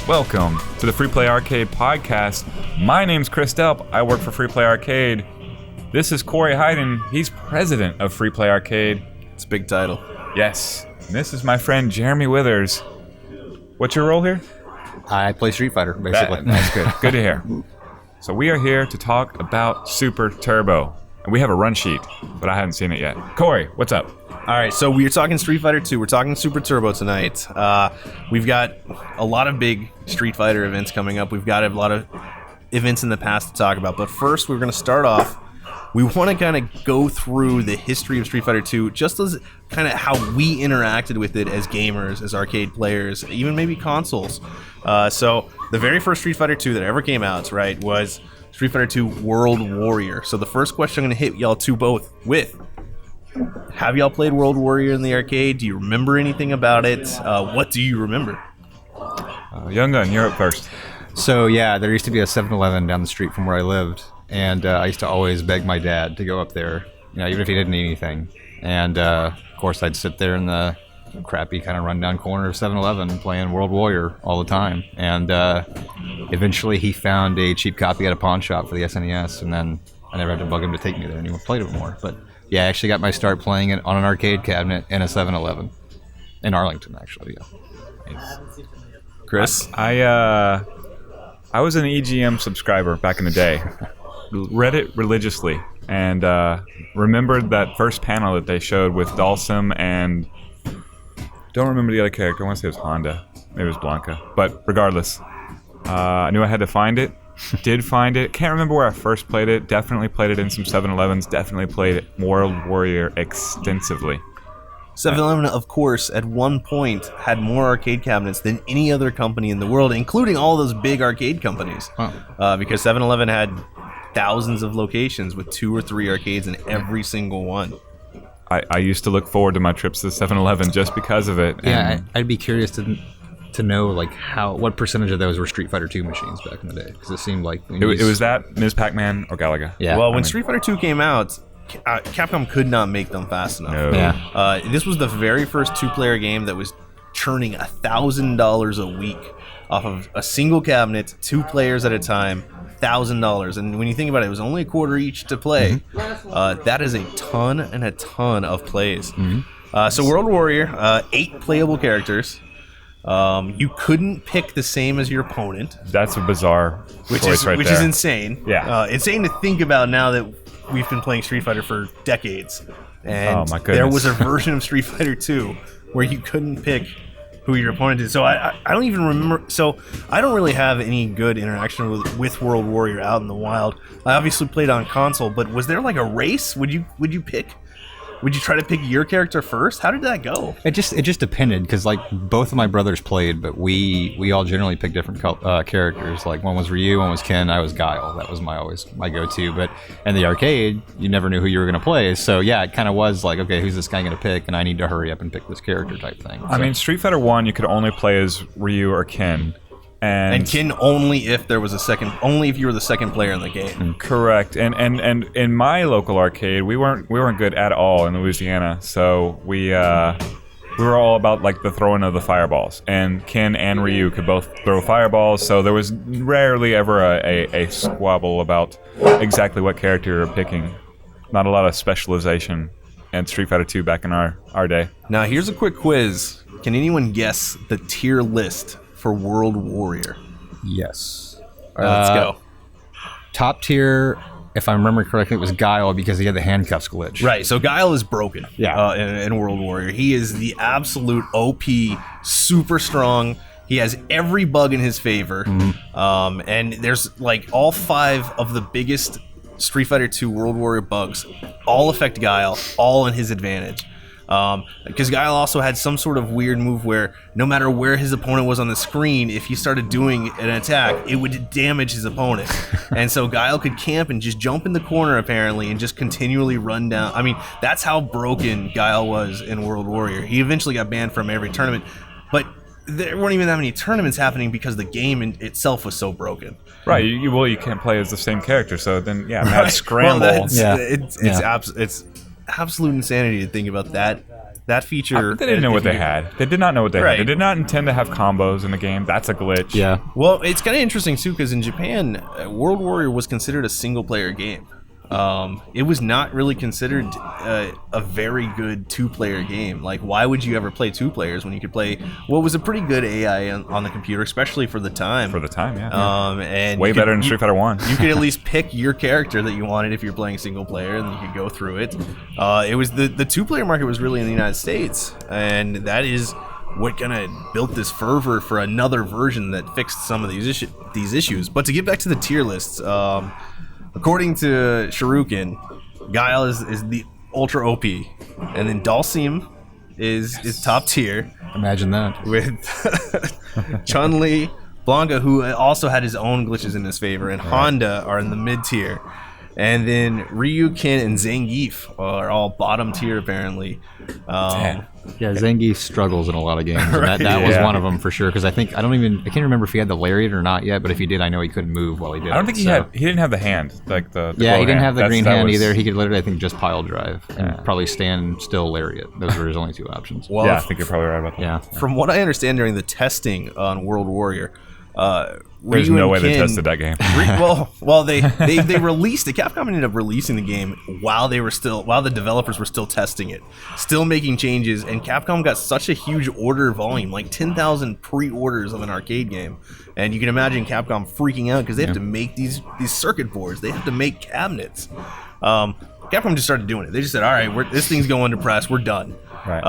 Welcome to the Free Play Arcade podcast. My name's Chris Delp. I work for Free Play Arcade. This is Corey Hayden. He's president of Free Play Arcade. It's a big title. Yes. And this is my friend Jeremy Withers. What's your role here? I play Street Fighter, basically. That's good. Good to hear. So we are here to talk about Super Turbo. And we have a run sheet, but I haven't seen it yet. Corey, what's up? All right, so we're talking Street Fighter 2. We're talking Super Turbo tonight. We've got a lot of big Street Fighter events coming up. We've got a lot of events in the past to talk about. But first, we're going to start off. We want to kind of go through the history of Street Fighter 2, just as kind of how we interacted with it as gamers, as arcade players, even maybe consoles. So the very first Street Fighter 2 that ever came out, right, was Street Fighter 2 World Warrior. So the first question I'm going to hit y'all two both with: have y'all played World Warrior in the arcade? Do you remember anything about it? What do you remember? Young Gun, you're up first. So, yeah, there used to be a 7-Eleven down the street from where I lived, and I used to always beg my dad to go up there, you know, even if he didn't need anything. And, of course, I'd sit there in the crappy kind of rundown corner of 7-Eleven playing World Warrior all the time. And eventually he found a cheap copy at a pawn shop for the SNES, and then I never had to bug him to take me there, and he played it more. But yeah, I actually got my start playing it on an arcade cabinet in a 7-Eleven in Arlington, actually. Yeah. Nice. Chris? I was an EGM subscriber back in the day. Read it religiously and remembered that first panel that they showed with Dalsum and don't remember the other character. I want to say it was Honda. Maybe it was Blanca. But regardless, I knew I had to find it. Did find it. Can't remember where I first played it. Definitely played it in some 7-Elevens. Definitely played it World Warrior extensively. 7-Eleven, of course, at one point had more arcade cabinets than any other company in the world, including all those big arcade companies. Because 7-Eleven had thousands of locations with 2 or 3 arcades in every single one. I used to look forward to my trips to 7-Eleven just because of it. Yeah, I'd be curious to know like what percentage of those were Street Fighter 2 machines back in the day, because it seemed like it was that Ms. Pac-Man or Galaga. Yeah. Well, when Street Fighter 2 came out, Capcom could not make them fast enough. No. Yeah. This was the very first 2-player game that was churning $1,000 a week off of a single cabinet, 2 players at a time, $1,000. And when you think about it, it was only a quarter each to play. That is a ton and a ton of plays. So World Warrior, 8 playable characters. You couldn't pick the same as your opponent. That's a bizarre choice right there. Which is insane. Yeah. Insane to think about now that we've been playing Street Fighter for decades. And Oh, my goodness. there was a version of Street Fighter 2 where you couldn't pick who your opponent is. So I don't even remember. So I don't really have any good interaction with World Warrior out in the wild. I obviously played on console, but was there like a race? Would you try to pick your character first? How did that go? It just depended, because like both of my brothers played, but we all generally picked different characters. Like one was Ryu, one was Ken, I was Guile. That was my go-to. But in the arcade, you never knew who you were going to play. So yeah, it kind of was like, okay, who's this guy going to pick? And I need to hurry up and pick this character type thing. I mean, Street Fighter 1, you could only play as Ryu or Ken. And Ken only if there was only if you were the second player in the game. Correct. And in my local arcade, we weren't good at all in Louisiana. So we were all about like the throwing of the fireballs. And Ken and Ryu could both throw fireballs, so there was rarely ever a squabble about exactly what character you're picking. Not a lot of specialization in Street Fighter 2 back in our day. Now here's a quick quiz. Can anyone guess the tier list for World Warrior? Yes. All right, let's go. Top tier, if I remember correctly, it was Guile, because he had the handcuffs glitch. Right, so Guile is broken. Yeah. In World Warrior, he is the absolute OP, super strong. He has every bug in his favor. And there's like all 5 of the biggest Street Fighter 2 World Warrior bugs all affect Guile, all in his advantage. Because Guile also had some sort of weird move where no matter where his opponent was on the screen, if he started doing an attack, it would damage his opponent. And so Guile could camp and just jump in the corner, apparently, and just continually run down. I mean, that's how broken Guile was in World Warrior. He eventually got banned from every tournament, but there weren't even that many tournaments happening because the game in itself was so broken. Right, you can't play as the same character, so then, yeah, mad scramble. Well, it's absolute insanity to think about that that feature. They didn't know what they had. They did not know what they Right. had. They did not intend to have combos in the game. That's a glitch. Yeah. Well, it's kind of interesting too because in Japan, World Warrior was considered a single-player game. It was not really considered a very good two-player game. Like, why would you ever play two players when you could play what was a pretty good AI on the computer, especially for the time? For the time, yeah. And Way better than Street Fighter 1. You could at least pick your character that you wanted if you're playing single player, and you could go through it. It was the two-player market was really in the United States, and that is what kind of built this fervor for another version that fixed some of these issues. But to get back to the tier lists, according to Shuriken, Guile is the ultra OP, and then Dalsim is top tier Imagine that. with Chun-Li, Blanca, who also had his own glitches in his favor, and Honda are in the mid tier. And then Ryu, Ken, and Zangief are all bottom tier apparently. Damn. Yeah, Zangief struggles in a lot of games. And Right. that was Yeah. one of them for sure. Because I can't remember if he had the lariat or not yet. But if he did, I know he couldn't move while he did. I don't think he didn't have the hand, like the Yeah, glow he didn't hand. have the That's- green that hand was- either. He could literally, I think, just pile drive and probably stand still lariat. Those were his only two options. Well, Yeah, I think you're probably right about that. Yeah. from what I understand during the testing on World Warrior, There's Ryu no and way they Ken- tested that game. Well, they released it. Capcom ended up releasing the game while the developers were still testing it, still making changes, and Capcom got such a huge order volume, like 10,000 pre-orders of an arcade game, and you can imagine Capcom freaking out because they have to make these circuit boards, they have to make cabinets. Capcom just started doing it. They just said, "All right, this thing's going to press. We're done." Right.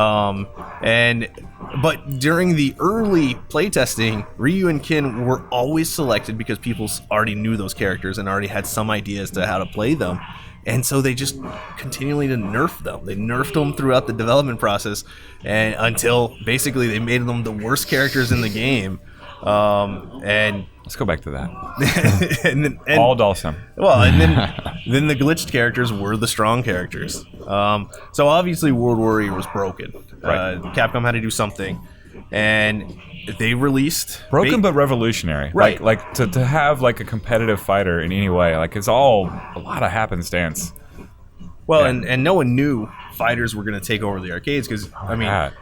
But during the early playtesting, Ryu and Ken were always selected because people already knew those characters and already had some idea as to how to play them. And so they just continually nerfed them. They nerfed them throughout the development process, and until basically they made them the worst characters in the game. And Let's go back to that. and All Dalsim. well, and then the glitched characters were the strong characters. So obviously, World Warrior was broken. Right. Capcom had to do something, and they released Broken but revolutionary. Right. Like to have like a competitive fighter in any way, like it's all a lot of happenstance. well, Yeah. and no one knew fighters were going to take over the arcades because I mean, God.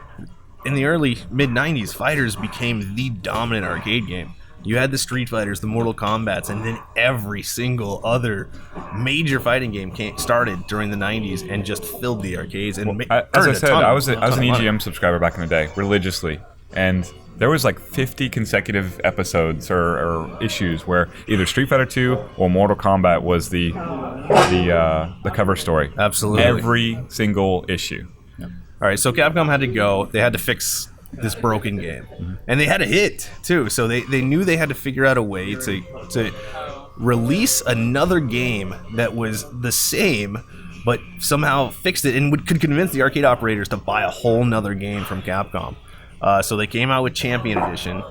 in the early mid '90s, fighters became the dominant arcade game. You had the Street Fighters, the Mortal Kombats, and then every single other major fighting game started during the '90s and just filled the arcades. And As I earned a said, ton- I was a an ton of money. EGM subscriber back in the day, religiously, and there was like 50 consecutive episodes or issues where either Street Fighter 2 or Mortal Kombat was the cover story. Absolutely. Every single issue. All right, so Capcom had to go. They had to fix this broken game, and they had a hit too. So they knew they had to figure out a way to release another game that was the same, but somehow fixed it and could convince the arcade operators to buy a whole nother game from Capcom. So they came out with Champion Edition,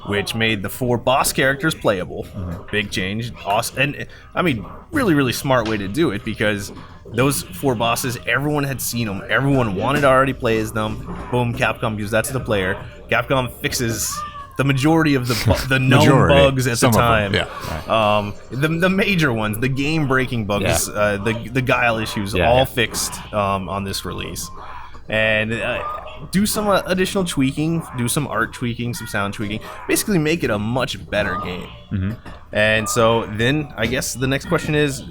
which made the 4 boss characters playable. Big change. Awesome. And I mean, really, really smart way to do it because those 4 bosses, everyone had seen them. Everyone wanted to already play as them. Boom, Capcom gives that to the player. Capcom fixes the majority of the known bugs at the Some of them, time. yeah. The major ones, the game-breaking bugs, the Guile issues, Yeah, all yeah. fixed on this release. And do some additional tweaking, do some art tweaking, some sound tweaking, basically make it a much better game. And so then I guess the next question is,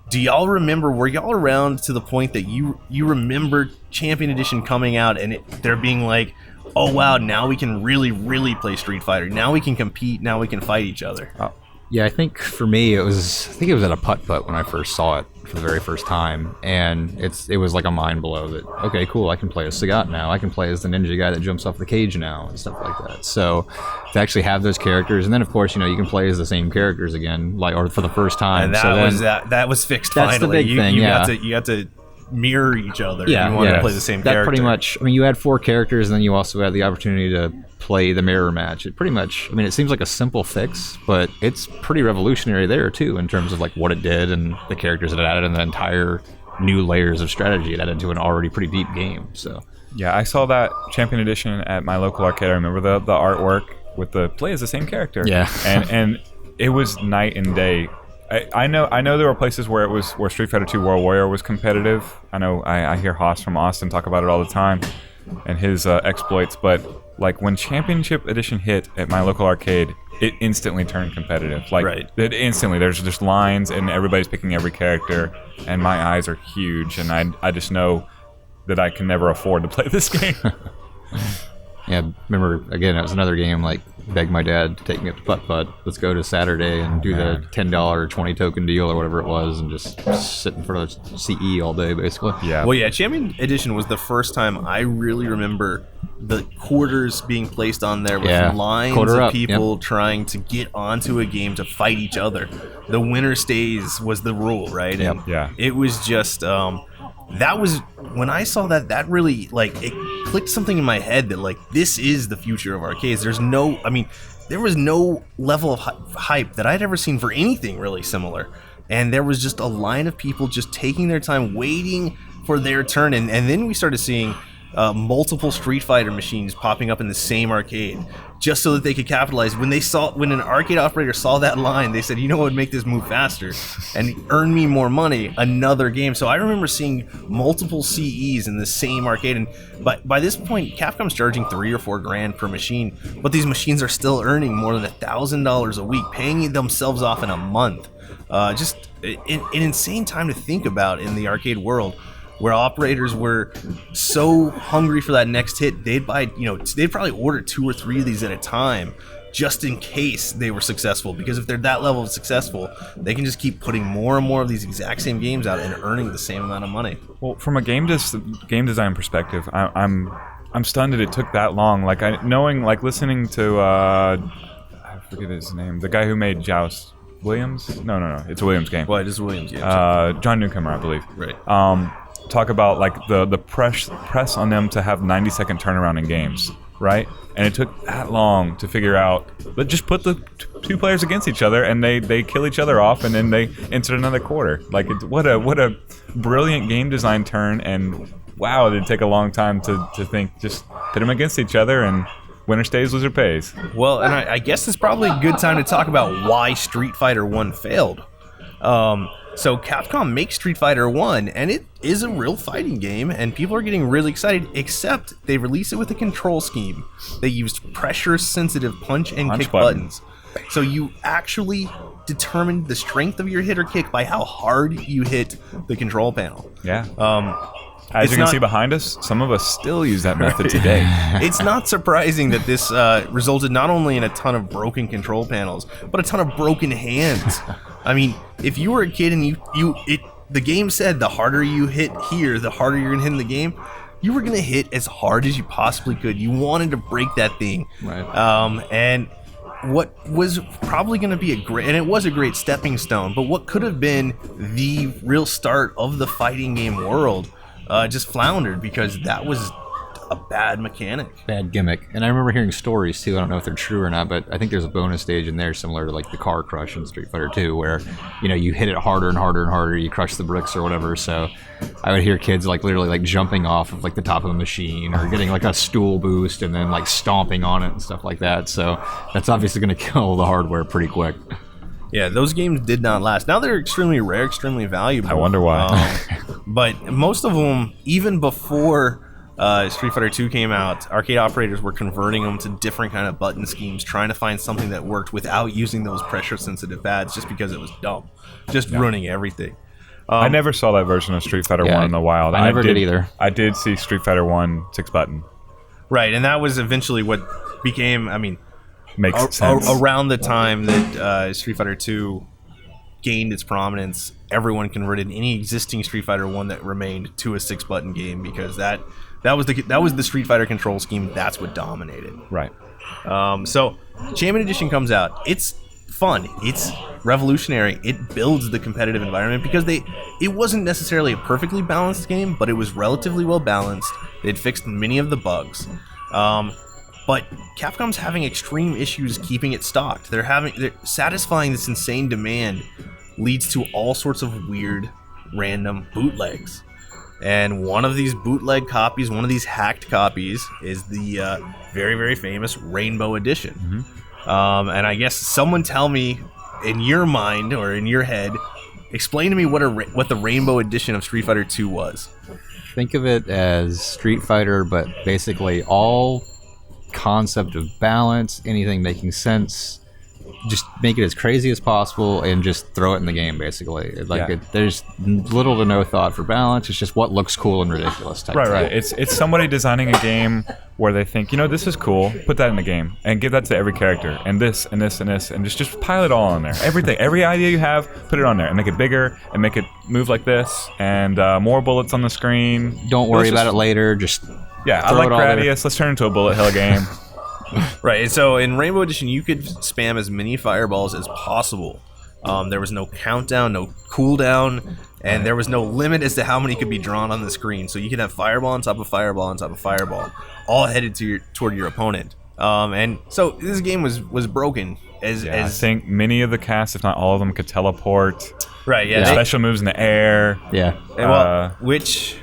do y'all remember, were y'all around to the point that you remember Champion Edition coming out and there being like, oh wow, now we can really play Street Fighter, now we can compete, now we can fight each other? Yeah, I think for me it was at a putt-putt when I first saw it for the very first time, and it was like a mind blow that, okay, cool, I can play as Sagat now, I can play as the ninja guy that jumps off the cage now and stuff like that. So to actually have those characters, and then of course, you can play as the same characters again, or for the first time. And that so was then, that was fixed That's finally. the big thing, yeah. You got to mirror each other. Yeah, you want yeah. to play the same that character. pretty much. I mean, you had 4 characters, and then you also had the opportunity to play the mirror match. It pretty much. I mean, it seems like a simple fix, but it's pretty revolutionary there too in terms of like what it did and the characters it added and the entire new layers of strategy it added to an already pretty deep game. So Yeah, I saw that Champion Edition at my local arcade. I remember the artwork with the play as the same character. Yeah. and it was night and day I know there were places where Street Fighter 2 World Warrior was competitive. I know I hear Haas from Austin talk about it all the time and his exploits, but like when Championship Edition hit at my local arcade, it instantly turned competitive. Like Right. it instantly. There's just lines and everybody's picking every character, and my eyes are huge, and I just know that I can never afford to play this game. Yeah, remember, again, it was another game, like, begged my dad to take me up to Putt-Putt. Let's go to Saturday and do the $10 or 20 token deal or whatever it was and just sit in front of CE all day, basically. Yeah. Well, yeah, Champion Edition was the first time I really remember the quarters being placed on there with Yeah. lines Quarter of up, people trying to get onto a game to fight each other. The winner stays was the rule, right? Yep. And Yeah. it was just that was when I saw that really like it clicked something in my head that like this is the future of arcades. There was no level of hype that I'd ever seen for anything really similar, and there was just a line of people just taking their time waiting for their turn, and then we started seeing multiple Street Fighter machines popping up in the same arcade just so that they could capitalize. When an arcade operator saw that line, they said, you know what would make this move faster and earn me more money, another game. So I remember seeing multiple CEs in the same arcade, and by this point Capcom's charging $3 or $4 per machine, but these machines are still earning more than $1,000 a week, paying themselves off in a month. Just an insane time to think about in the arcade world, where operators were so hungry for that next hit, they'd probably order 2 or 3 of these at a time just in case they were successful, because if they're that level of successful, they can just keep putting more and more of these exact same games out and earning the same amount of money. Well, from a game design perspective, I'm stunned that it took that long. Like listening to I forget his name, the guy who made Joust. Williams? No, it's a Williams game. Well, it is Williams, yeah. John Newcomer, I believe. Right. Talk about like the press on them to have 90-second turnaround in games, right? And it took that long to figure out. But just put the two players against each other, and they kill each other off, and then they enter another quarter. Like what a brilliant game design turn! And wow, did it take a long time to think. Just put them against each other, and winner stays, loser pays. Well, and I guess it's probably a good time to talk about why Street Fighter 1 failed. So Capcom makes Street Fighter 1, and it is a real fighting game, and people are getting really excited, except they release it with a control scheme. They used pressure-sensitive punch and kick buttons. So you actually determined the strength of your hit or kick by how hard you hit the control panel. Yeah. As you can see behind us, some of us still use that method today. It's not surprising that this resulted not only in a ton of broken control panels, but a ton of broken hands. I mean, if you were a kid and the game said the harder you hit here, the harder you're gonna hit in the game, you were gonna hit as hard as you possibly could. You wanted to break that thing. Right. And what was probably going to be and it was a great stepping stone, but what could have been the real start of the fighting game world just floundered because that was a bad mechanic. Bad gimmick. And I remember hearing stories too, I don't know if they're true or not, but I think there's a bonus stage in there similar to like the car crush in Street Fighter 2 where, you hit it harder and harder and harder, you crush the bricks or whatever. So I would hear kids like literally like jumping off of like the top of a machine or getting like a stool boost and then like stomping on it and stuff like that. So that's obviously going to kill the hardware pretty quick. Yeah, those games did not last. Now they're extremely rare, extremely valuable. I wonder why. But most of them, even before Street Fighter 2 came out, arcade operators were converting them to different kind of button schemes, trying to find something that worked without using those pressure-sensitive pads just because it was dumb. Just ruining everything. I never saw that version of Street Fighter 1 in the wild. I never did either. I did see Street Fighter 1 6-button. Right, and that was eventually what became, Makes sense. around the time that Street Fighter 2 gained its prominence, everyone converted any existing Street Fighter 1 that remained to a 6-button game because that was the Street Fighter control scheme. That's what dominated. Right. So Champion Edition comes out. It's fun. It's revolutionary. It builds the competitive environment because it wasn't necessarily a perfectly balanced game, but it was relatively well balanced. They'd fixed many of the bugs. But Capcom's having extreme issues keeping it stocked. They're satisfying this insane demand leads to all sorts of weird, random bootlegs. And one of these bootleg copies, one of these hacked copies, is the very, very famous Rainbow Edition. Mm-hmm. And I guess someone tell me in your mind or in your head, explain to me what the Rainbow Edition of Street Fighter 2 was. Think of it as Street Fighter, but basically all concept of balance, anything making sense, just make it as crazy as possible and just throw it in the game, basically. There's little to no thought for balance. It's just what looks cool and ridiculous type thing. Right. It's somebody designing a game where they think, this is cool, put that in the game and give that to every character, and this and this and this, and just pile it all on there. Everything, every idea you have, put it on there and make it bigger and make it move like this, and more bullets on the screen. Don't worry about it later. Just I like Gradius. Let's turn it into a bullet hell game. Right, and so in Rainbow Edition, you could spam as many fireballs as possible. There was no countdown, no cooldown, and there was no limit as to how many could be drawn on the screen. So you could have fireball on top of fireball on top of fireball, all headed toward your opponent. And so this game was broken. I think many of the cast, if not all of them, could teleport. Right, yeah. Special moves in the air. Yeah. Which,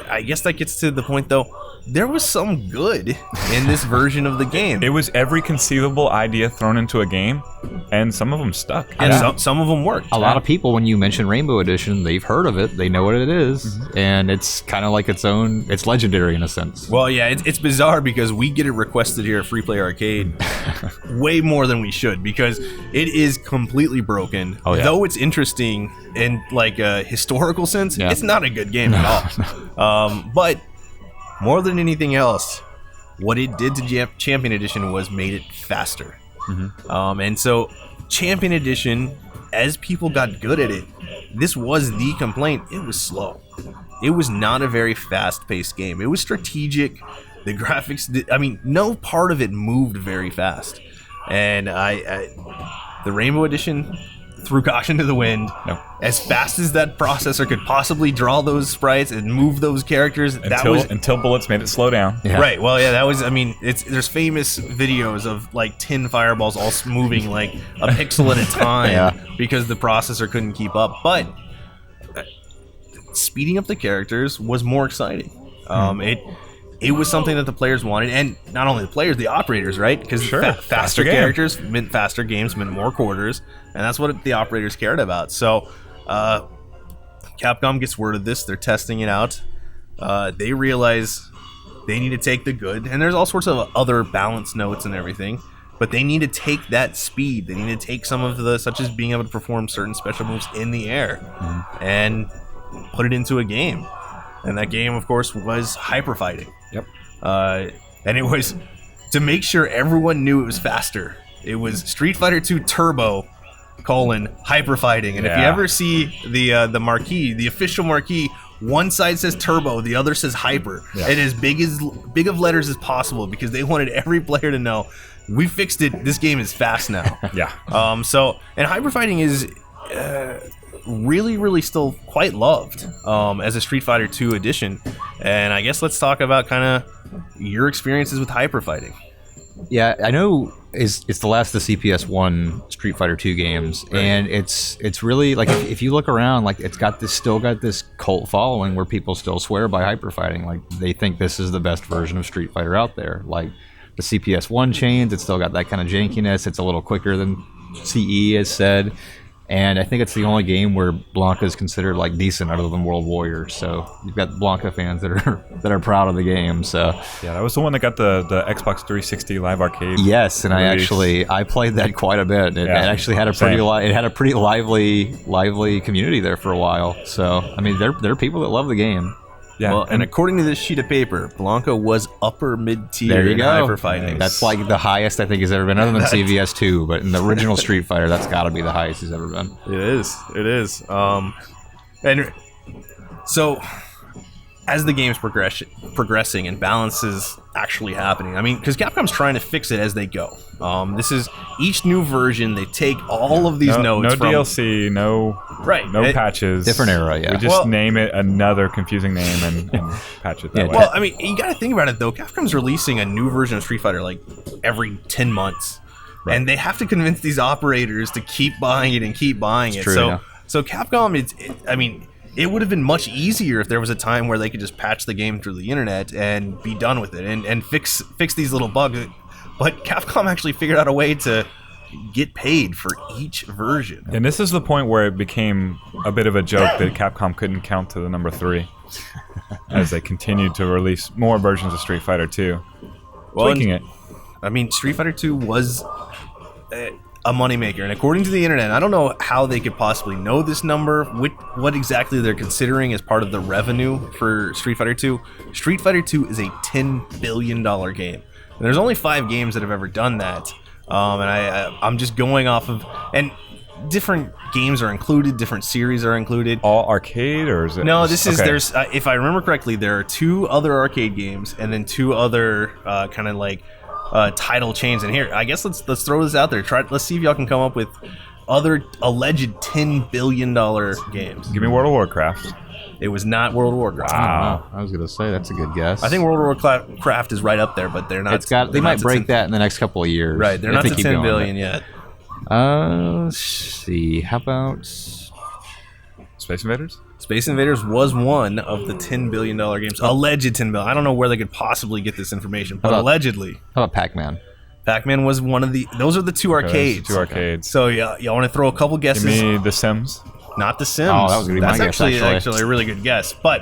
I guess that gets to the point, though. There was some good in this version of the game. It was every conceivable idea thrown into a game, and some of them stuck. And some of them worked. A lot of people, when you mention Rainbow Edition, they've heard of it, they know what it is, and it's kind of like it's legendary in a sense. Well, yeah, it's bizarre because we get it requested here at Free Play Arcade way more than we should, because it is completely broken. Oh, yeah. Though it's interesting in like a historical sense, it's not a good game at all. But more than anything else, what it did to Champion Edition was made it faster. And so Champion Edition, as people got good at it, this was the complaint. It was slow. It was not a very fast-paced game. It was strategic. The graphics, no part of it moved very fast. And the Rainbow Edition threw caution to the wind. No. As fast as that processor could possibly draw those sprites and move those characters, until bullets made it slow down. Yeah. Right. Well, yeah, that was. There's famous videos of like 10 fireballs all moving like a pixel at a time because the processor couldn't keep up. But speeding up the characters was more exciting. It was something that the players wanted, and not only the players, the operators, right? Because faster characters meant faster games, meant more quarters, and that's what the operators cared about. So Capcom gets word of this. They're testing it out. They realize they need to take the good, and there's all sorts of other balance notes and everything, but they need to take that speed. They need to take some of the, such as being able to perform certain special moves in the air, and put it into a game. And that game, of course, was Hyper Fighting. Yep. And it was, to make sure everyone knew it was faster, it was Street Fighter 2 Turbo, Hyper Fighting. And if you ever see the marquee, the official marquee, one side says Turbo, the other says Hyper. Yeah. And as big of letters as possible, because they wanted every player to know, we fixed it, this game is fast now. And Hyper Fighting is really, really still quite loved as a Street Fighter 2 edition. And I guess let's talk about kind of your experiences with Hyper Fighting. Yeah, I know it's the last of the CPS1 Street Fighter 2 games, and it's really like if you look around, like it's still got this cult following where people still swear by Hyper Fighting. Like they think this is the best version of Street Fighter out there. Like the CPS1 chains, it's still got that kind of jankiness. It's a little quicker than CE has said. And I think it's the only game where Blanka is considered like decent other than World Warriors. So you've got Blanka fans that are proud of the game. So that was the one that got the Xbox 360 Live Arcade. Yes, and release. I played that quite a bit. It actually had a pretty lively community there for a while. So I mean, there are people that love the game. Yeah, well, and according to this sheet of paper, Blanka was upper mid-tier in Hyper Fighting. That's like the highest I think he's ever been, other than CVS2. But in the original Street Fighter, that's got to be the highest he's ever been. It is. And so, as the game's progressing and balance is actually happening, I mean, because Capcom's trying to fix it as they go. This is each new version. They take all of these notes. No DLC, no patches. Different era, yeah. We just name it another confusing name and patch it that way. Well, I mean, you got to think about it though. Capcom's releasing a new version of Street Fighter like every 10 months, and they have to convince these operators to keep buying it and keep buying it. True, so Capcom, it would have been much easier if there was a time where they could just patch the game through the internet and be done with it and fix these little bugs. But Capcom actually figured out a way to get paid for each version. And this is the point where it became a bit of a joke that Capcom couldn't count to the number 3 as they continued to release more versions of Street Fighter 2. Tweaking it. I mean, Street Fighter 2 was a moneymaker, and according to the internet, I don't know how they could possibly know this number, what exactly they're considering as part of the revenue for Street Fighter 2. Street Fighter 2 is a $10 billion game. And there's only 5 games that have ever done that. And I'm just going off of... And different games are included, different series are included. All arcade, or is it... No, this is... Okay. There's, if I remember correctly, there are 2 other arcade games, and then 2 other kind of like... title chains in here. I guess let's throw this out there. Let's see if y'all can come up with other alleged $10 billion games. Give me World of Warcraft. It was not World of Warcraft. Wow. I was gonna say that's a good guess. I think World of Warcraft is right up there, but they're not. They might break that in the next couple of years. Right, they're if not they to keep 10 going, billion yet. Let's see. How about Space Invaders? Space Invaders was one of the $10 billion games. Alleged $10 billion. I don't know where they could possibly get this information, but allegedly. How about Pac-Man? Pac-Man was one of the... Those are the 2 arcades. 2 arcades. So yeah, y'all want to throw a couple guesses? Give me The Sims. Not The Sims. Oh, that was gonna be my That's guess, actually a really good guess. But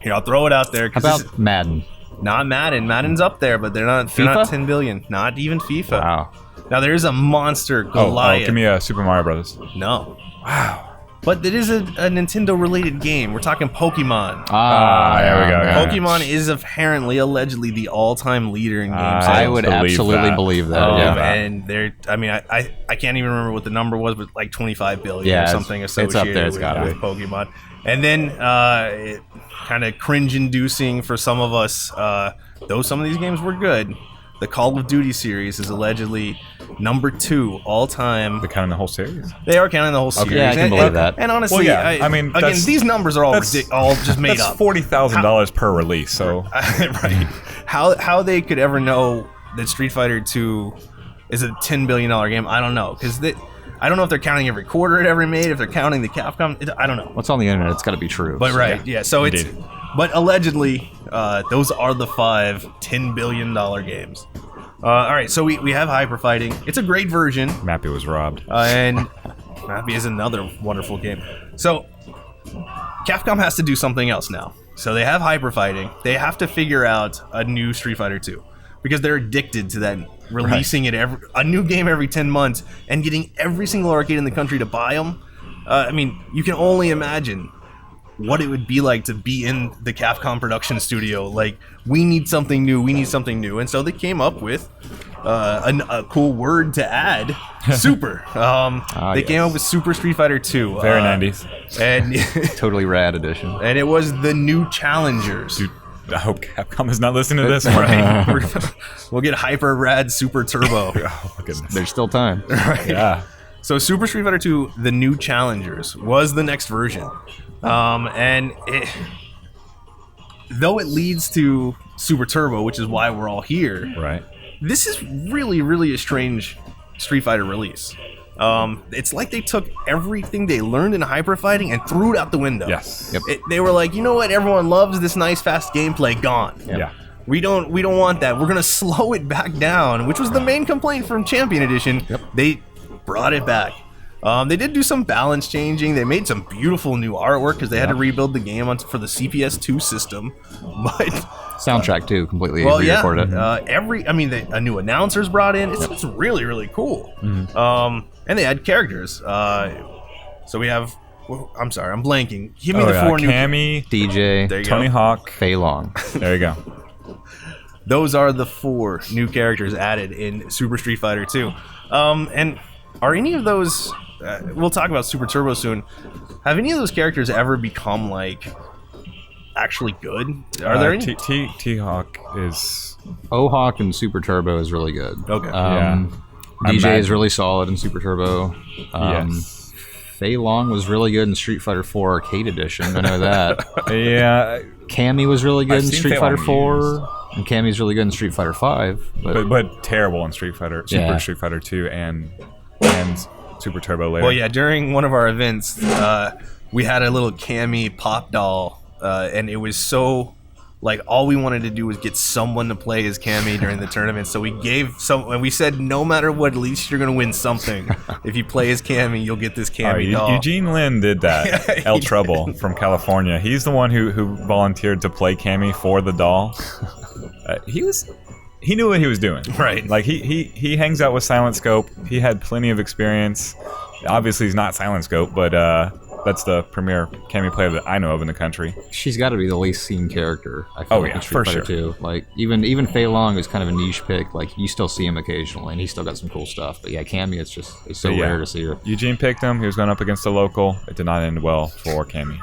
here, I'll throw it out there. How about Madden? Not Madden. Madden's up there, but they're not 10 billion. Not even FIFA. Wow. Now there is a monster Goliath. Give me a Super Mario Brothers. No. Wow. But it is a Nintendo-related game. We're talking Pokemon. There we go. Yeah. Pokemon is apparently, allegedly, the all-time leader in game sales. I would absolutely believe that. Yeah. And they're, I mean, I can't even remember what the number was, but like 25 billion Yeah, or something it's up associated there. It's gotta with be. Pokemon. And then kind of cringe-inducing for some of us, though some of these games were good, the Call of Duty series is allegedly number 2 all-time. They're counting the whole series. They are counting the whole series. Yeah, I can believe that. And honestly, Well, yeah, I mean, again, that's- these numbers are all all just made That's up. $40,000 per release, so... Right. How they could ever know that Street Fighter 2 is a $10 billion game, I don't know. Because I don't know if they're counting every quarter it ever made, if they're counting the Capcom. I don't know. What's on the internet? It's got to be true. But right, yeah. So Indeed. it's... But allegedly, those are the 5 $10 billion games. All right, so we have Hyper Fighting. It's a great version. Mappy was robbed. And Mappy is another wonderful game. So Capcom has to do something else now. So they have Hyper Fighting. They have to figure out a new Street Fighter 2 because they're addicted to that, releasing a new game every 10 months and getting every single arcade in the country to buy them. I mean, you can only imagine what it would be like to be in the Capcom production studio. Like, we need something new, and so they came up with a cool word to add, Super. They came up with Super Street Fighter 2. Very 90s. And Totally rad edition. and it was the new challengers. Dude, I hope Capcom is not listening to this. Right. We'll get Hyper Rad Super Turbo. Oh, my goodness. There's still time. Right. Yeah. So Super Street Fighter 2, the new challengers, was the next version. And though it leads to Super Turbo, which is why we're all here, Right. this is really, really a strange Street Fighter release. It's like they took everything they learned in Hyper Fighting and threw it out the window. Yes. Yep. They were like, you know what? Everyone loves this nice, fast gameplay. Gone. Yeah. We don't want that. We're gonna slow it back down, which was the main complaint from Champion Edition. Yep. They brought it back. They did do some balance changing. They made some beautiful new artwork because they had to rebuild the game for the CPS2 system. But Soundtrack too, completely well, yeah, re-recorded it. a new announcer's brought in. It's really, really cool. And they had characters. So we have. I'm sorry, I'm blanking. Give me the 4 new. Cammy, DJ, There you Tony go. Hawk. Fei Long. There you go. Those are the 4 new characters added in Super Street Fighter 2. And are any of those? We'll talk about Super Turbo soon. Have any of those characters ever become like actually good? Are there any? T-Hawk is... O-Hawk and Super Turbo is really good. Okay. Yeah. DJ is really solid in Super Turbo. Yes. Fei Long was really good in Street Fighter 4 Arcade Edition. I know that. Yeah. Cammy was really good I've in seen Street Fei Fighter Long 4. And Cammy's really good in Street Fighter 5. But terrible in Street Fighter, Super Yeah. Street Fighter 2 and Super Turbo later. Well, yeah. During one of our events, we had a little Cammy pop doll, and it was so like all we wanted to do was get someone to play as Cammy during the tournament. So and we said no matter what, at least you're gonna win something. If you play as Cammy, you'll get this Cammy doll. Eugene Lin did that. El Trouble from California. He's the one who volunteered to play Cammy for the doll. He knew what he was doing. Right. Like he hangs out with Silent Scope. He had plenty of experience. Obviously, he's not Silent Scope, but that's the premier Cammy player that I know of in the country. She's got to be the least seen character. I feel like in Street Fighter 2. Like even Fei Long is kind of a niche pick. Like you still see him occasionally, and he's still got some cool stuff. But yeah, Cammy, it's so rare to see her. Eugene picked him. He was going up against a local. It did not end well for Cammy.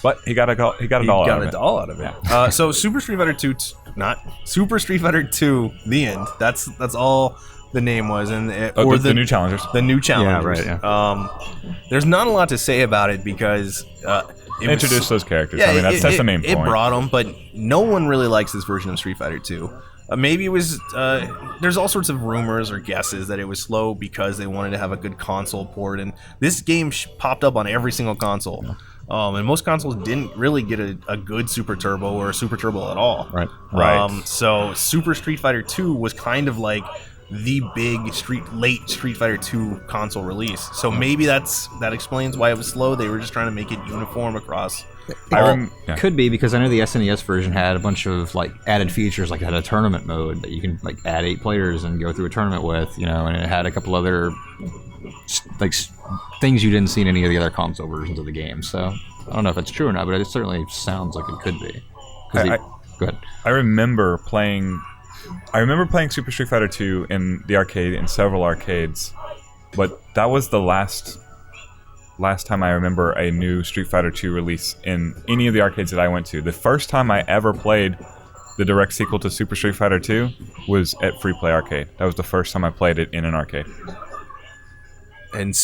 But he got a doll out of it. Yeah. So Super Street Fighter 2, not Super Street Fighter 2, the end. That's all the name was, and the new challengers. The new challengers. Yeah, right. Yeah. There's not a lot to say about it because introduce those characters. Yeah, that's the main point. It brought them, but no one really likes this version of Street Fighter 2. Maybe it was. There's all sorts of rumors or guesses that it was slow because they wanted to have a good console port, and this game popped up on every single console. And most consoles didn't really get a good Super Turbo or a Super Turbo at all. Right. So Super Street Fighter 2 was kind of like the big late Street Fighter 2 console release. So maybe that explains why it was slow. They were just trying to make it uniform across. Could be because I know the SNES version had a bunch of like added features, like it had a tournament mode that you can like add 8 players and go through a tournament with, and it had a couple other like things you didn't see in any of the other console versions of the game. So I don't know if that's true or not, but it certainly sounds like it could be. Go ahead. I remember playing Super Street Fighter 2 in the arcade, in several arcades, but that was the last time I remember a new Street Fighter 2 release in any of the arcades that I went to. The first time I ever played the direct sequel to Super Street Fighter 2 was at Free Play Arcade. That was the first time I played it in an arcade. And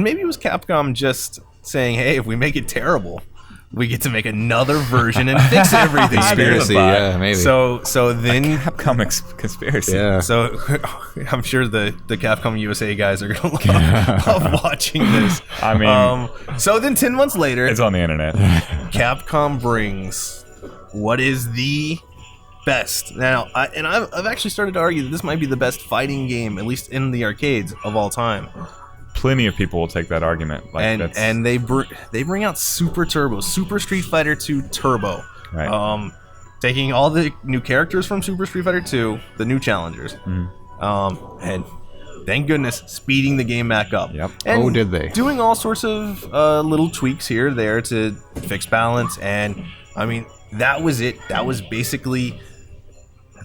maybe it was Capcom just saying, hey, if we make it terrible, we get to make another version and fix everything. Conspiracy, yeah, maybe. So then Capcom conspiracy. Yeah. So I'm sure the Capcom USA guys are gonna love watching this. I mean, so then 10 months later, it's on the internet. Capcom brings what is the best. Now, I've actually started to argue that this might be the best fighting game, at least in the arcades, of all time. Plenty of people will take that argument. And they bring out Super Turbo, Super Street Fighter 2 Turbo. Right. Taking all the new characters from Super Street Fighter 2, the new challengers, and thank goodness, speeding the game back up. Yep. And did they? Doing all sorts of little tweaks here or there to fix balance, and I mean, that was it. That was basically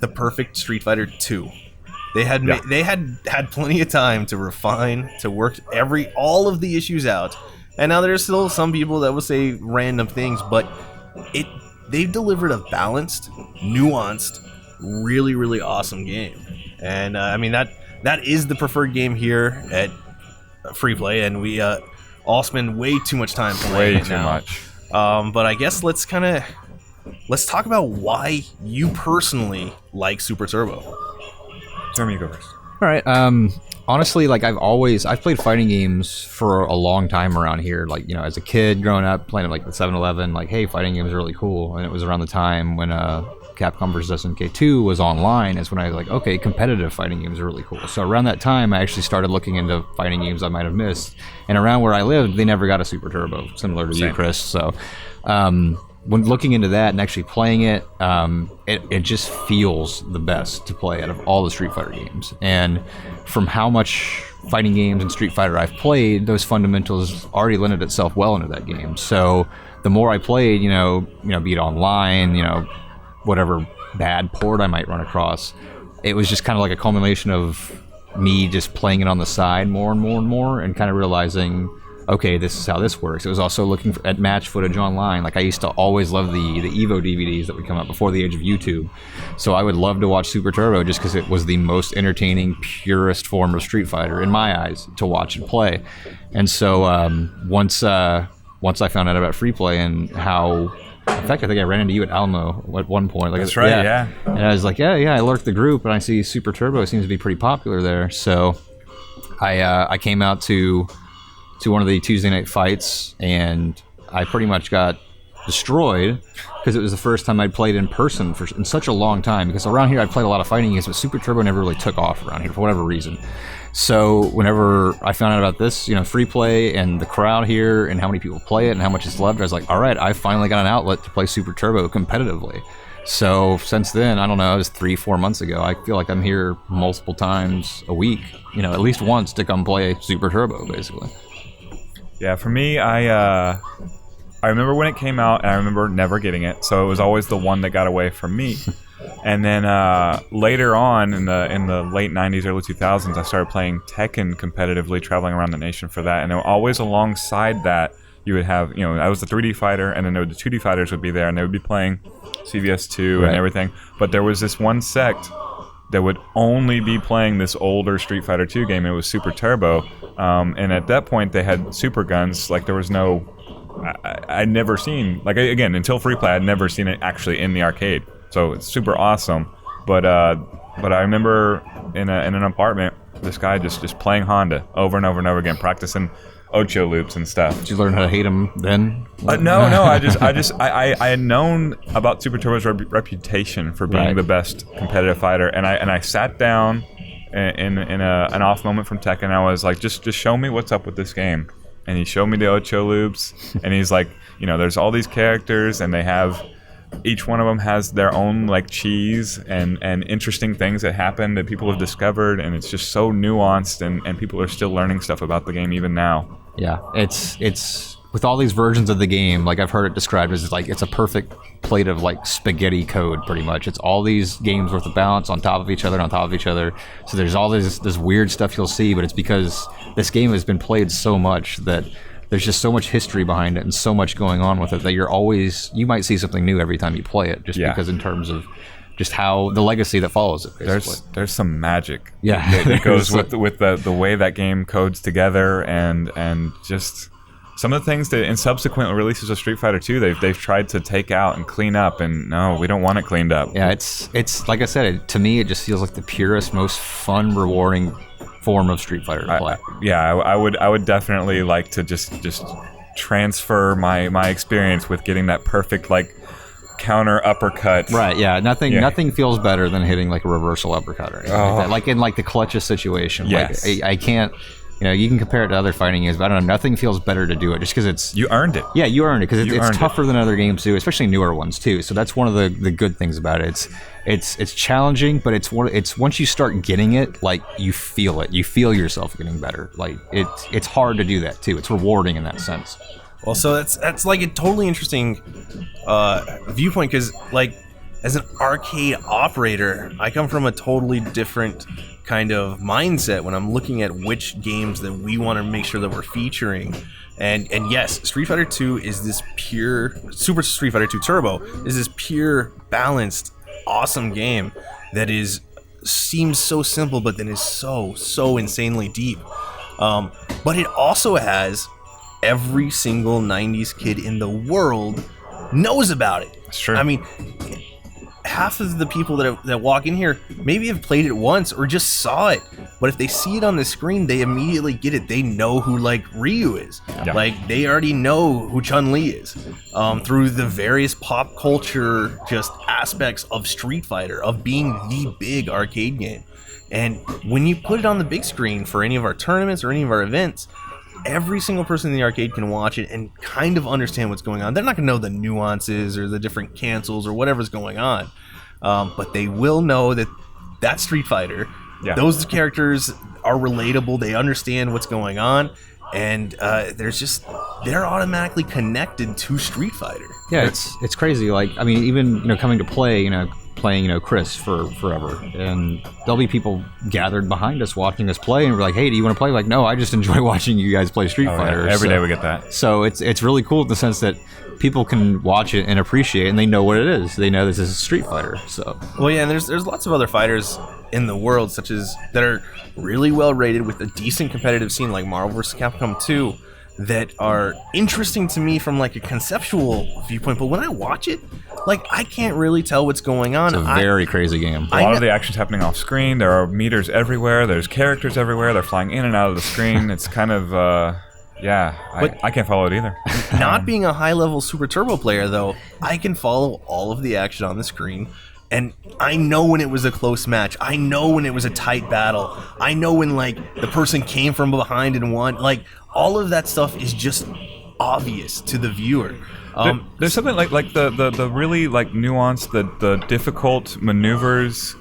the perfect Street Fighter 2. They had had plenty of time to refine, to work all of the issues out, and now there's still some people that will say random things, but they've delivered a balanced, nuanced, really, really awesome game, and I mean that is the preferred game here at Free Play, and we all spend way too much time playing it now. Way too much. But I guess let's talk about why you personally like Super Turbo. Jeremy, you go first. All right. Honestly, like I've played fighting games for a long time around here. Like, as a kid growing up playing at like the 7-Eleven, like, hey, fighting games are really cool. And it was around the time when Capcom vs. SNK 2 was online. Is when I was like, okay, competitive fighting games are really cool. So around that time, I actually started looking into fighting games I might have missed. And around where I lived, they never got a Super Turbo, similar to you, Chris. So when looking into that and actually playing it, it just feels the best to play out of all the Street Fighter games. And from how much fighting games and Street Fighter I've played, those fundamentals already lended itself well into that game. So the more I played, be it online, whatever bad port I might run across, it was just kind of like a culmination of me just playing it on the side more and more and more, and kind of realizing, okay, this is how this works. It was also looking at match footage online. Like I used to always love the Evo DVDs that would come out before the age of YouTube. So I would love to watch Super Turbo just because it was the most entertaining, purest form of Street Fighter in my eyes to watch and play. And so once I found out about Free Play and how, in fact, I think I ran into you at Alamo at one point. Like, that's right, yeah. And I was like, yeah, I lurked the group and I see Super Turbo seems to be pretty popular there. So I came out to one of the Tuesday night fights, and I pretty much got destroyed because it was the first time I'd played in person in such a long time. Because around here I played a lot of fighting games, but Super Turbo never really took off around here for whatever reason. So whenever I found out about this, free play and the crowd here and how many people play it and how much it's loved, I was like, all right, I finally got an outlet to play Super Turbo competitively. So since then, I don't know, it was 3-4 months ago, I feel like I'm here multiple times a week, at least once to come play Super Turbo, basically. Yeah, for me, I remember when it came out, and I remember never getting it, so it was always the one that got away from me. And then later on in the late 90s, early 2000s, I started playing Tekken competitively, traveling around the nation for that. And always alongside that, you would have, I was the 3D fighter, and then the 2D fighters would be there, and they would be playing CVS2 and everything. But there was this one sect that would only be playing this older Street Fighter 2 game. It was Super Turbo. And at that point, they had super guns. Like, there was no... I'd never seen... Like, again, until Free Play, I'd never seen it actually in the arcade. So it's super awesome, but I remember in an apartment, this guy just playing Honda over and over and over again, practicing Ocho loops and stuff. Did you learn how to hate him then? No. I had known about Super Turbo's reputation for being the best competitive fighter, and I sat down in an off moment from Tekken, and I was like, just show me what's up with this game. And he showed me the Ocho loops, and he's like, there's all these characters, and they have... Each one of them has their own cheese and interesting things that happen that people have discovered, and it's just so nuanced, and people are still learning stuff about the game even now. Yeah, it's with all these versions of the game, I've heard it described as it's a perfect plate of spaghetti code, pretty much. It's all these games worth of balance on top of each other, So there's all this weird stuff you'll see, but it's because this game has been played so much that there's just so much history behind it and so much going on with it that you might see something new every time you play it, just because in terms of just how the legacy that follows it, basically. There's some magic that goes with the way that game codes together, and just some of the things that in subsequent releases of Street Fighter 2 they've tried to take out and clean up, and no, we don't want it cleaned up. Yeah, it's like I said, to me it just feels like the purest, most fun, rewarding form of Street Fighter to play. I would definitely like to just transfer my experience with getting that perfect counter uppercut. Right, yeah. Nothing feels better than hitting a reversal uppercut or anything like that. In the clutchest situation. Yes. I can't, you can compare it to other fighting games, but I don't know, nothing feels better to do it just because it's... You earned it. Yeah, you earned it because it's tougher than other games too, especially newer ones too. So that's one of the good things about it. It's challenging, but it's once you start getting it, you feel it. You feel yourself getting better. It's hard to do that too. It's rewarding in that sense. Well, so that's a totally interesting viewpoint, because as an arcade operator, I come from a totally different kind of mindset when I'm looking at which games that we want to make sure that we're featuring. And yes, Street Fighter 2 is this pure... Super Street Fighter 2 Turbo is this pure, balanced, awesome game that seems so simple, but then is so insanely deep. But it also has every single 90s kid in the world knows about it. That's true. I mean, half of the people that walk in here maybe have played it once or just saw it, but if they see it on the screen, they immediately get it. They know who Ryu is. Yeah. They already know who Chun-Li is through the various pop culture just aspects of Street Fighter, of being the big arcade game. And when you put it on the big screen for any of our tournaments or any of our events, every single person in the arcade can watch it and kind of understand what's going on. They're not going to know the nuances or the different cancels or whatever's going on, but they will know that that's Street Fighter. Yeah. Those characters are relatable. They understand what's going on, and they're automatically connected to Street Fighter. Yeah, it's crazy. Even coming to play, playing Chris for forever, and there'll be people gathered behind us watching us play, and we're like, hey, do you want to play? No, I just enjoy watching you guys play Street Fighter. Every day we get that. So it's really cool in the sense that people can watch it and appreciate it, and they know what it is. They know this is Street Fighter. So and there's lots of other fighters in the world that are really well rated with a decent competitive scene, like Marvel vs. Capcom 2, that are interesting to me from a conceptual viewpoint, but when I watch it, I can't really tell what's going on. It's a very crazy game. A lot of the action's happening off screen. There are meters everywhere. There's characters everywhere. They're flying in and out of the screen. It's kind of Yeah, I can't follow it either. Not being a high-level Super Turbo player, though, I can follow all of the action on the screen, and I know when it was a close match. I know when it was a tight battle. I know when, like, the person came from behind and won. Like, all of that stuff is just obvious to the viewer. There's something like the really like nuanced, the difficult maneuvers.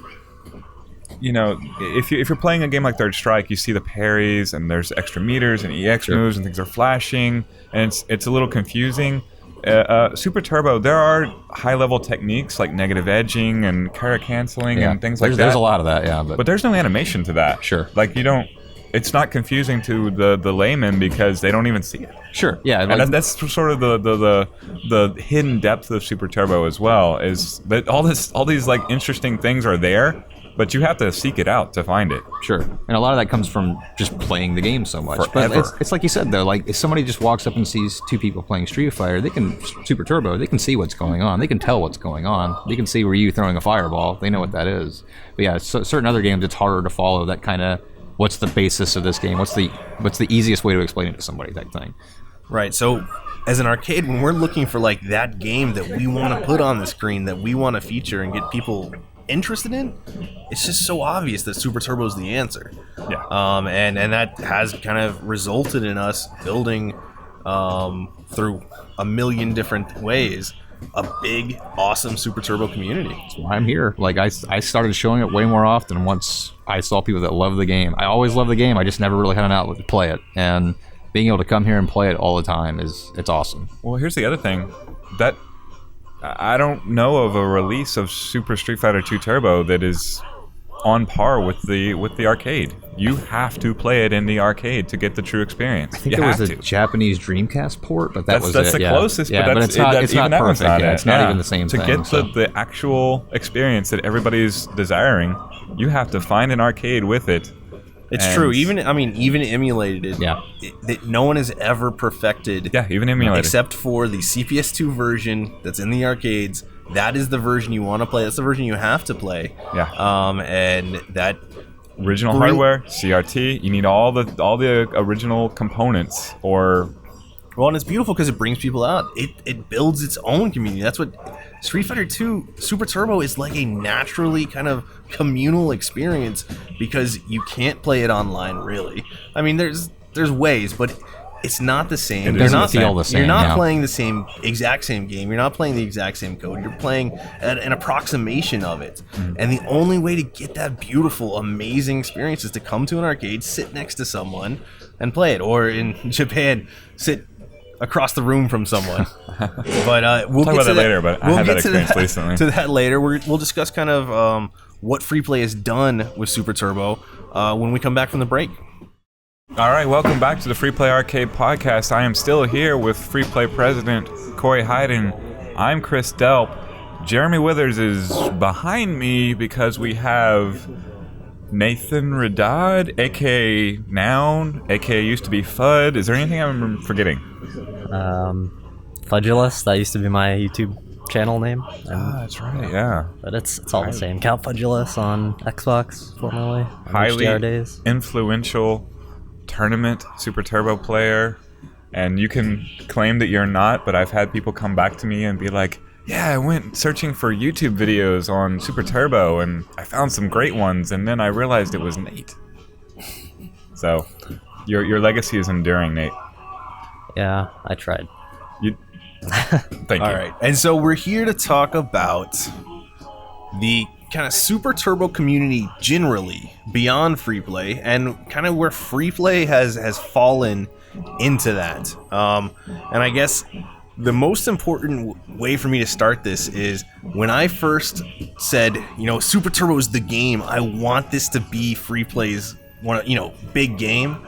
You know, if you're playing a game like Third Strike, you see the parries and there's extra meters and EX moves and things are flashing, and it's a little confusing. Super Turbo, there are high-level techniques like negative edging and carrot canceling and things like that. There's a lot of that, yeah. But there's no animation to that. Sure. Like you don't. It's not confusing to the layman because they don't even see it. Sure. Yeah. And that's sort of the hidden depth of Super Turbo as well. Is that all these like interesting things are there, but you have to seek it out to find it. Sure. And a lot of that comes from just playing the game so much. Forever. But it's like you said though, like if somebody just walks up and sees two people playing Street Fighter, they can Super Turbo, they can see what's going on. They can tell what's going on. They can see Ryu throwing a fireball. They know what that is. But yeah, certain other games it's harder to follow that kind of what's the basis of this game? What's the easiest way to explain it to somebody type thing. Right. So as an arcade, when we're looking for like that game that we want to put on the screen, that we want to feature and get people interested in, it's just so obvious that Super Turbo is the answer. Yeah. And that has kind of resulted in us building through a million different ways a big, awesome Super Turbo community. That's why I'm here. Like I started showing it way more often once I saw people that love the game. I always love the game. I just never really had an outlet to play it, and being able to come here and play it all the time it's awesome. Well, here's the other thing that I don't know of a release of Super Street Fighter 2 Turbo that is on par with the arcade. You have to play it in the arcade to get the true experience. I think there was a Japanese Dreamcast port, but that's the closest. Yeah, but it's not perfect. It's not even the same to thing. To get the actual experience that everybody's desiring, you have to find an arcade with it. It's true. Even emulated. Yeah. No one has ever perfected. Yeah, even emulated. Except for the CPS2 version that's in the arcades. That is the version you want to play. That's the version you have to play. Yeah. And that original hardware, CRT. You need all the original components. Well, and it's beautiful because it brings people out. It builds its own community. That's what Street Fighter 2 Super Turbo is like, a naturally kind of communal experience because you can't play it online really. I mean, there's ways, but it's not the same. It doesn't feel the same. You're not playing the exact same game. You're not playing the exact same code. You're playing an approximation of it. Mm-hmm. And the only way to get that beautiful, amazing experience is to come to an arcade, sit next to someone, and play it. Or in Japan, sit across the room from someone. But we'll talk get about to that later. But I had that experience recently. To that later. We'll discuss kind of what free play has done with Super Turbo when we come back from the break. All right, welcome back to the Free Play Arcade Podcast. I am still here with Free Play President Corey Hayden. I'm Chris Delp. Jeremy Withers is behind me because we have Nathan Radad, aka Noun, aka used to be Fudd. Is there anything I'm forgetting? Fudulous, that used to be my YouTube channel name. That's right, yeah. But it's all the same. Count Fudulous on Xbox, formerly. Highly HDR days. influential tournament Super Turbo player, and you can claim that you're not, but I've had people come back to me and be like, yeah, I went searching for YouTube videos on Super Turbo and I found some great ones, and then I realized it was Nate. So your legacy is enduring, Nate. Yeah, I tried. Thank you. All right, and so we're here to talk about the kind of Super Turbo community generally beyond free play, and kind of where free play has fallen into that. And I guess the most important way for me to start this is when I first said, Super Turbo is the game. I want this to be free play's big game.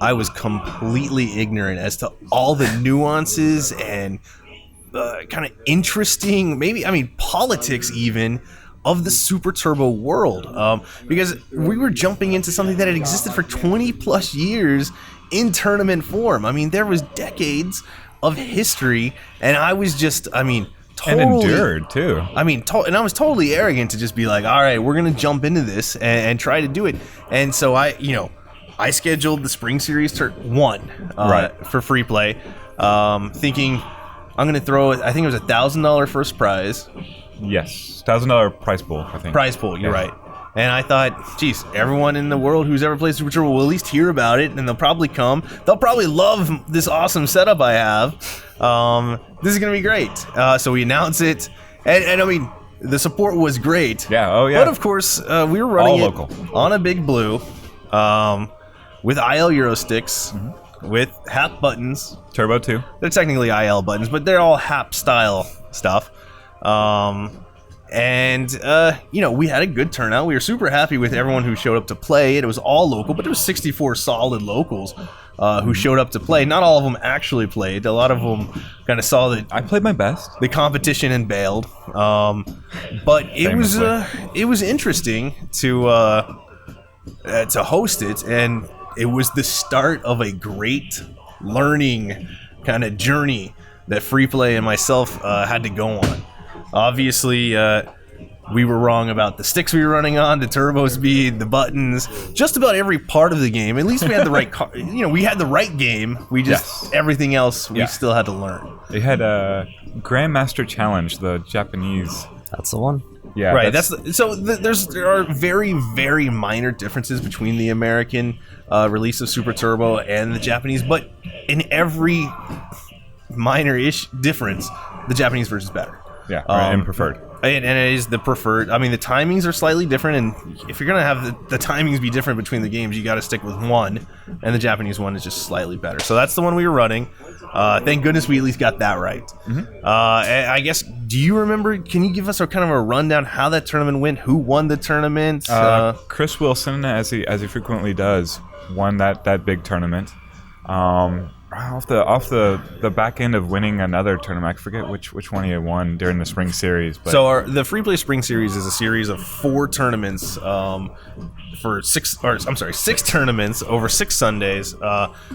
I was completely ignorant as to all the nuances and kind of interesting, politics even, of the Super Turbo world, because we were jumping into something that had existed for 20 plus years in tournament form. I mean, there was decades of history, and I was just, totally, and endured too. And I was totally arrogant to just be like, all right, we're gonna jump into this and try to do it. And so I scheduled the Spring Series one Right. for free play, thinking I'm going to throw it. I think it was $1,000 first prize. Yes, $1,000 prize pool, I think. Prize pool, you're right. And I thought, geez, everyone in the world who's ever played Super Turbo will at least hear about it, and they'll probably come. They'll probably love this awesome setup I have. This is going to be great. So we announce it, and I mean, the support was great. Yeah, oh yeah. But of course, we were running All it local. on a big blue, with IL Euro sticks, with HAP buttons. Turbo 2. They're technically IL buttons, but they're all HAP style stuff. We had a good turnout. We were super happy with everyone who showed up to play. It was all local, but there was 64 solid locals who showed up to play. Not all of them actually played. A lot of them kind of saw I played my best. the competition and bailed. But it was interesting to host it, and it was the start of a great learning kind of journey that Free Play and myself had to go on. Obviously, we were wrong about the sticks we were running on, the turbo speed, the buttons, just about every part of the game. At least we had the right we had the right game. We just everything else we still had to learn. They had a Grandmaster Challenge, the Japanese. That's the one. Yeah, Right. There are very, very minor differences between the American release of Super Turbo and the Japanese, but in every minor-ish difference, the Japanese version is better. Yeah, and preferred. And it is the preferred. I mean, the timings are slightly different, and if you're gonna have the timings be different between the games, you got to stick with one, and the Japanese one is just slightly better. So that's the one we were running. Thank goodness we at least got that right. I guess, do you remember? Can you give us a kind of a rundown how that tournament went? Who won the tournament? Chris Wilson, as he frequently does, won that big tournament. Off the back end of winning another tournament, I forget which one he had won during the spring series. But So the Free Play Spring Series is a series of 4 tournaments for 6 tournaments over 6 Sundays,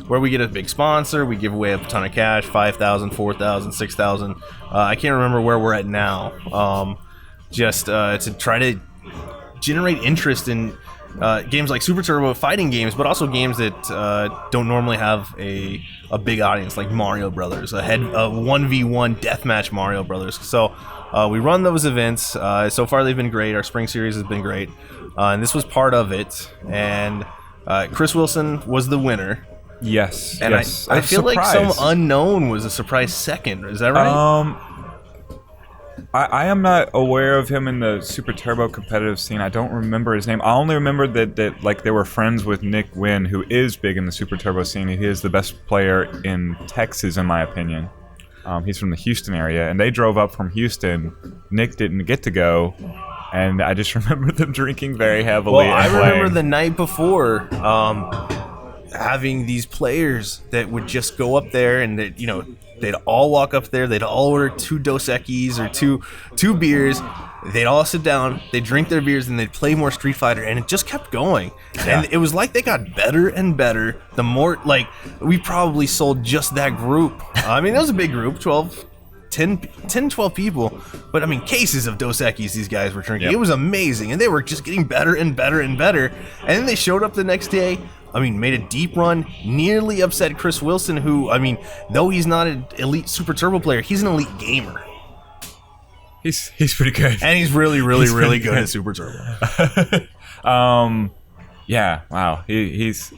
where we get a big sponsor, we give away a ton of cash, 5,000, 4,000, 6,000. I can't remember where we're at now. Just to try to generate interest in games like Super Turbo, fighting games, but also games that don't normally have a big audience, like Mario Brothers, a 1v1 deathmatch Mario Brothers. So we run those events. So far they've been great. Our spring series has been great, and this was part of it. And Chris Wilson was the winner. yes, And yes. I was feel like some surprised. unknown was a surprise second. Is that right? I am not aware of him in the Super Turbo competitive scene. I don't remember his name. I only remember that like they were friends with Nick Wynn, who is big in the Super Turbo scene. He is the best player in Texas, in my opinion. He's from the Houston area, and they drove up from Houston. Nick didn't get to go, and I just remember them drinking very heavily. Well, I and remember playing. the night before having these players that would just go up there and they'd all walk up there, they'd all order 2 Dos Equis or two beers, they'd all sit down, they'd drink their beers, and they'd play more Street Fighter, and it just kept going. And it was like they got better and better the more, like, we probably sold just that group. I mean, that was a big group, 10, 12 people, but I mean, cases of Dos Equis these guys were drinking. Yep. It was amazing, and they were just getting better and better and better. And then they showed up the next day. I mean, made a deep run, nearly upset Chris Wilson, who, I mean, though he's not an elite Super Turbo player, he's an elite gamer. He's pretty good. And he's really, really, really good at Super Turbo. Yeah, wow. He's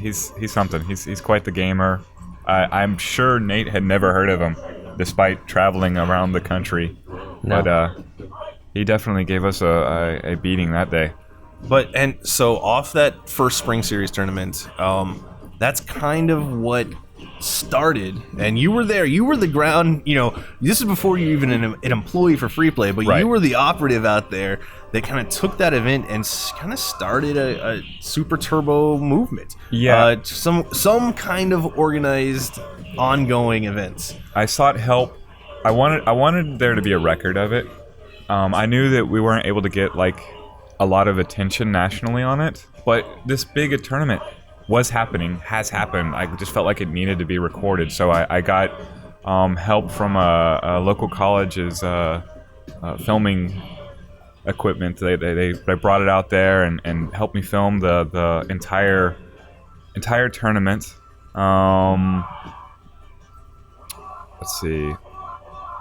something. He's quite the gamer. I'm sure Nate had never heard of him, despite traveling around the country. No. But he definitely gave us a beating that day. And so off that first Spring Series tournament, that's kind of what started. And you were there. You were the ground, this is before you even an employee for Free Play, but Right. you were the operative out there that kind of took that event and kind of started a Super Turbo movement. Yeah. Some kind of organized, ongoing events. I sought help. I wanted there to be a record of it. I knew that we weren't able to get like a lot of attention nationally on it, but this big a tournament has happened. I just felt like it needed to be recorded, so I got help from a local college's filming equipment. They brought it out there and helped me film the entire entire tournament. Let's see.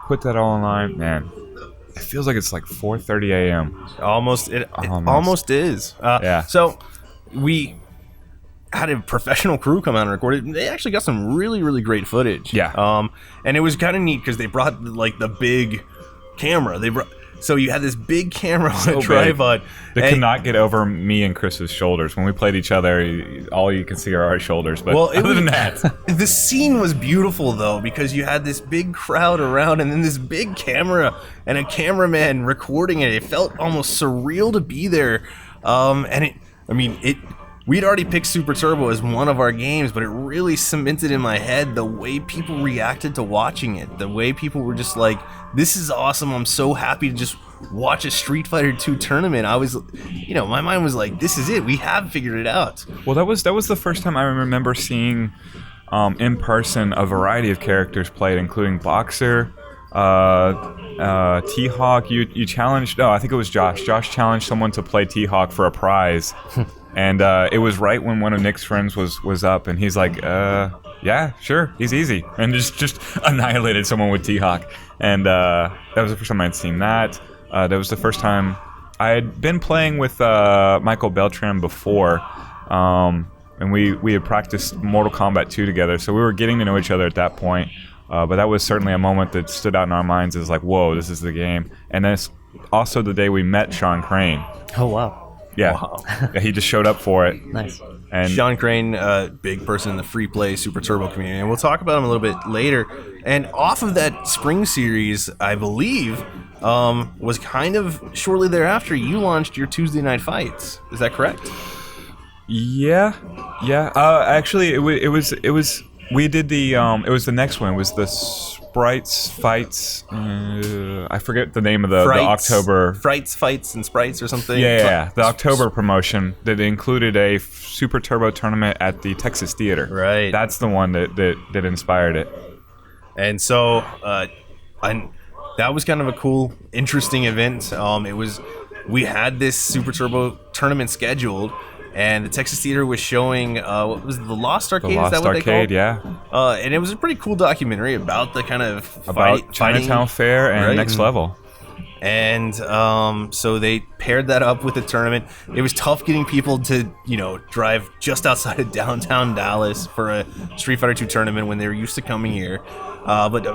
Put that all online, man. It feels like it's like 4:30 a.m. It almost is. Yeah. So we had a professional crew come out and record it. They actually got some really, really great footage. Yeah. And it was kind of neat because they brought like the big camera. So you had this big camera on a tripod. They could not get over me and Chris's shoulders. When we played each other, all you could see are our shoulders. But other than that... The scene was beautiful, though, because you had this big crowd around and then this big camera and a cameraman recording it. It felt almost surreal to be there. We'd already picked Super Turbo as one of our games, but it really cemented in my head the way people reacted to watching it. The way people were just like, this is awesome. I'm so happy to just watch a Street Fighter 2 tournament. I was, my mind was like, this is it. We have figured it out. Well, that was the first time I remember seeing in person a variety of characters played, including Boxer, T-Hawk. You challenged, I think it was Josh. Josh challenged someone to play T-Hawk for a prize. And it was right when one of Nick's friends was up, and he's like, yeah, sure, he's easy. And just annihilated someone with T-Hawk. And that was the first time I'd seen that. That was the first time I had been playing with Michael Beltram before. And we had practiced Mortal Kombat 2 together, so we were getting to know each other at that point. But that was certainly a moment that stood out in our minds as like, whoa, this is the game. And then it's also the day we met Sean Crane. Oh, wow. Yeah. Wow. Yeah, he just showed up for it. Nice. And Sean Crane, big person in the free play Super Turbo community, and we'll talk about him a little bit later. And off of that spring series, I believe, was kind of shortly thereafter you launched your Tuesday Night Fights. Is that correct? Yeah. Actually, it was. We did the. It was the next one. It was the Sprites Fights. I forget the name of the October. Frights, Fights, and Sprites or something. Yeah. The October promotion that included a Super Turbo tournament at the Texas Theater. Right. That's the one that inspired it. And so, that was kind of a cool, interesting event. We had this Super Turbo tournament scheduled. And the Texas Theater was showing, what was it, the Lost Arcade? The Lost Is that what Arcade, they called? yeah. And it was a pretty cool documentary about the kind of About Chinatown Fair and right? Next Level. And so they paired that up with the tournament. It was tough getting people to, drive just outside of downtown Dallas for a Street Fighter 2 tournament when they were used to coming here. But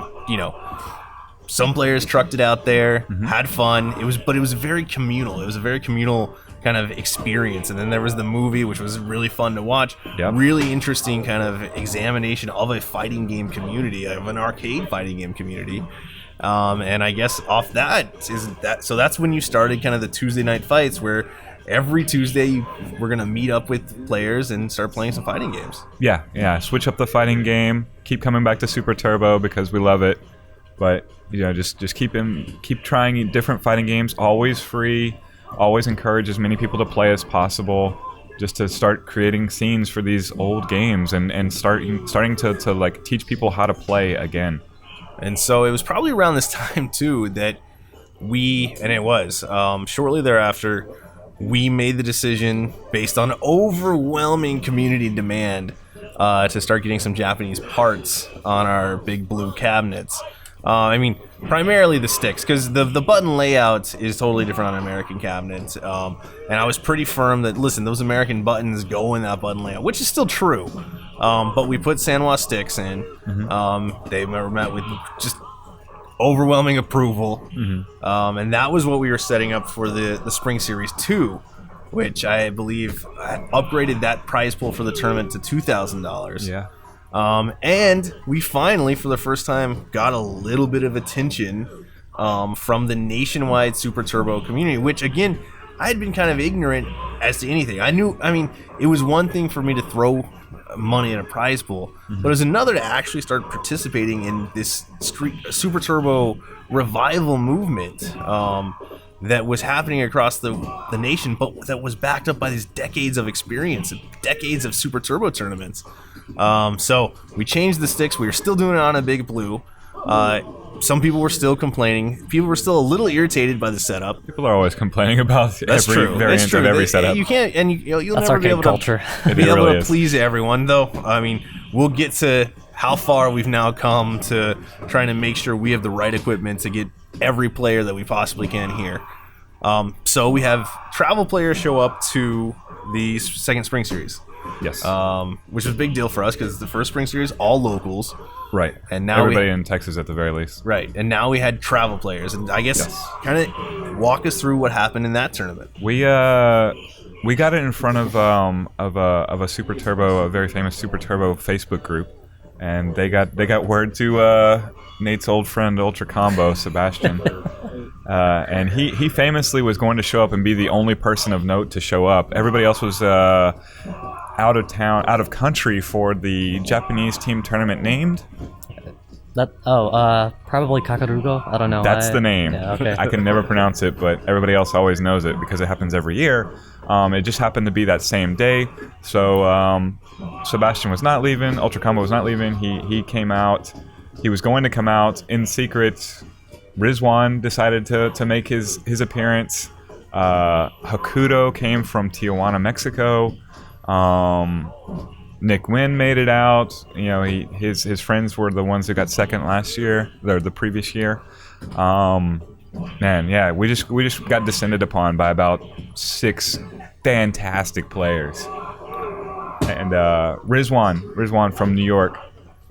some players trucked it out there, had fun. It was very communal. It was a very communal kind of experience. And then there was the movie, which was really fun to watch. Yep. Really interesting kind of examination of a fighting game community, of an arcade fighting game community. And I guess off so that's when you started kind of the Tuesday Night Fights, where every Tuesday we're gonna meet up with players and start playing some fighting games. Yeah. Switch up the fighting game. Keep coming back to Super Turbo because we love it. But just keep trying different fighting games. Always free. Always encourage as many people to play as possible, just to start creating scenes for these old games and starting to like teach people how to play again. And so it was probably around this time too that shortly thereafter, we made the decision based on overwhelming community demand to start getting some Japanese parts on our big blue cabinets. Primarily the sticks, because the button layout is totally different on an American cabinet. And I was pretty firm that, listen, those American buttons go in that button layout, which is still true. But we put Sanwa sticks in. They were met with just overwhelming approval. And that was what we were setting up for the Spring Series 2, which I believe upgraded that prize pool for the tournament to $2,000. Yeah. And we finally, for the first time, got a little bit of attention from the nationwide Super Turbo community, which, again, I had been kind of ignorant as to anything. It was one thing for me to throw money in a prize pool, but it was another to actually start participating in this Super Turbo revival movement that was happening across the nation, but that was backed up by these decades of experience and decades of Super Turbo tournaments. So we changed the sticks. We were still doing it on a big blue. some people were still complaining. People were still a little irritated by the setup. People are always complaining about every variant of every setup. You can't, and you'll That's never be able culture. to be able to please everyone, though. I mean, we'll get to how far we've now come to trying to make sure we have the right equipment to get every player that we possibly can here. So we have travel players show up to the second spring series. Yes. Which was a big deal for us because the first spring series, all locals. Right. And now everybody in Texas at the very least. Right. And now we had travel players. And I guess kind of walk us through what happened in that tournament. We got it in front of a Super Turbo, a very famous Super Turbo Facebook group, and they got word to Nate's old friend Ultra Combo, Sebastian. And he famously was going to show up and be the only person of note to show up. Everybody else was out of country for the Japanese team tournament named. Probably Kakarugo. I don't know. That's the name. Yeah, okay. I can never pronounce it, but everybody else always knows it because it happens every year. It just happened to be that same day. So Sebastian was not leaving. Ultra Combo was not leaving. He came out. He was going to come out in secret. Rizwan decided to make his appearance. Hakuto came from Tijuana, Mexico. Nick Wynn made it out. You know, his friends were the ones who got second last year, or the previous year. Man, yeah, we just got descended upon by about 6 fantastic players. And Rizwan from New York,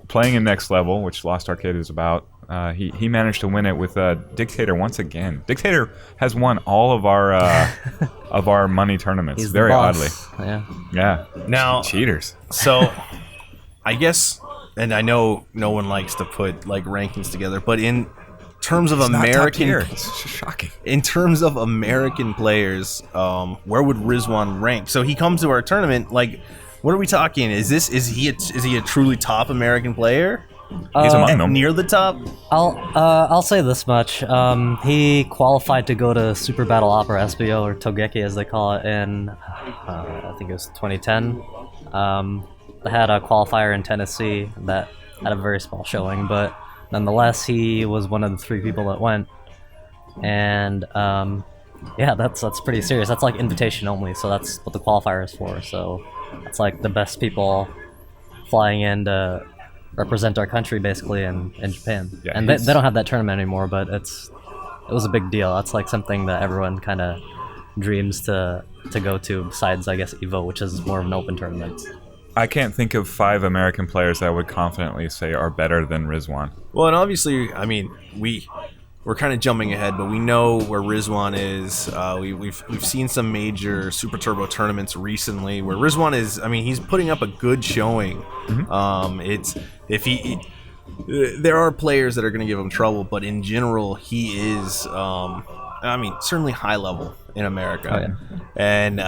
playing in Next Level, which Lost Arcade is about. He managed to win it with Dictator once again. Dictator has won all of our money tournaments. He's very oddly. Yeah. Now, cheaters. So, I guess, and I know no one likes to put like rankings together, but in terms of It's shocking. In terms of American players, where would Rizwan rank? So he comes to our tournament. Like, what are we talking? Is he a truly top American player? He's among them. Near the top? I'll say this much. He qualified to go to Super Battle Opera SBO, or Togeki as they call it, in I think it was 2010. They had a qualifier in Tennessee that had a very small showing, but nonetheless he was one of the 3 people that went. And yeah, that's pretty serious. That's like invitation only, so that's what the qualifier is for. So it's like the best people flying in to represent our country basically in Japan. Yeah, and they don't have that tournament anymore, but it was a big deal. That's like something that everyone kind of dreams to go to, besides I guess EVO, which is more of an open tournament. I can't think of 5 American players that I would confidently say are better than Rizwan. Well, and obviously, I mean, we're kind of jumping ahead, but we know where Rizwan is. We've seen some major Super Turbo tournaments recently where Rizwan is. I mean, he's putting up a good showing. Mm-hmm. There are players that are going to give him trouble, but in general, he is. I mean, certainly high level in America. Oh, yeah. And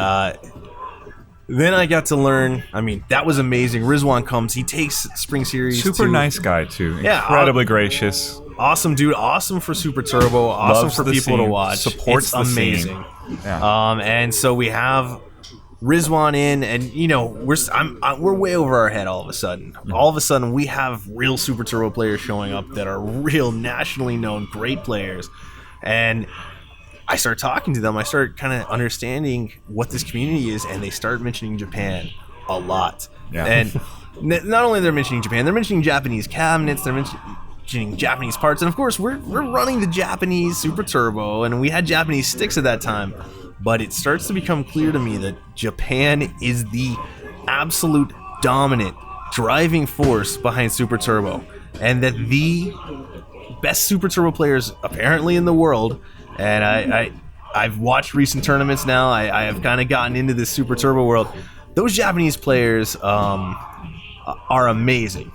then I got to learn. I mean, that was amazing. Rizwan comes. He takes Spring Series. Super nice guy too. Yeah, incredibly gracious. Awesome dude, awesome for Super Turbo, awesome Loves for the people scene, to watch. supports it's the amazing. Scene. Yeah. And so we have Rizwan in, and you know we're way over our head all of a sudden. All of a sudden, we have real Super Turbo players showing up that are real nationally known great players, and I start talking to them. I start kind of understanding what this community is, and they start mentioning Japan a lot. Yeah. And not only they're mentioning Japan, they're mentioning Japanese cabinets. They're mentioning Japanese parts, and of course we're running the Japanese Super Turbo, and we had Japanese sticks at that time. But it starts to become clear to me that Japan is the absolute dominant driving force behind Super Turbo, and that the best Super Turbo players apparently in the world, and I've watched recent tournaments now, I have kind of gotten into this Super Turbo world. Those Japanese players are amazing.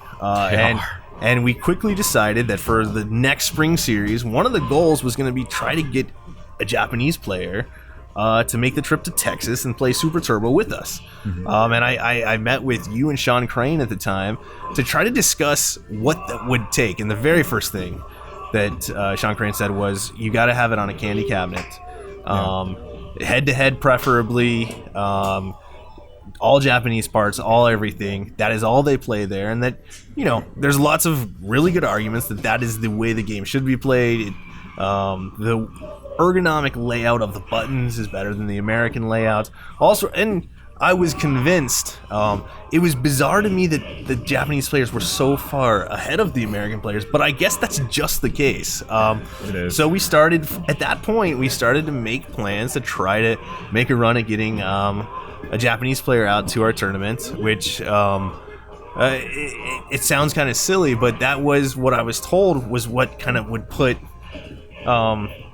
And we quickly decided that for the next spring series, one of the goals was going to be try to get a Japanese player to make the trip to Texas and play Super Turbo with us. Mm-hmm. And I met with you and Sean Crane at the time to try to discuss what that would take. And the very first thing that Sean Crane said was, you got to have it on a candy cabinet. Head-to-head preferably. all Japanese parts, all everything. That is all they play there, and that, you know, there's lots of really good arguments that is the way the game should be played. The ergonomic layout of the buttons is better than the American layout. Also, and I was convinced. It was bizarre to me that the Japanese players were so far ahead of the American players, but I guess that's just the case. It is. So we started, at that point, we started to make plans to try to make a run at getting a Japanese player out to our tournament, which it sounds kind of silly, but that was what I was told was what kind of would put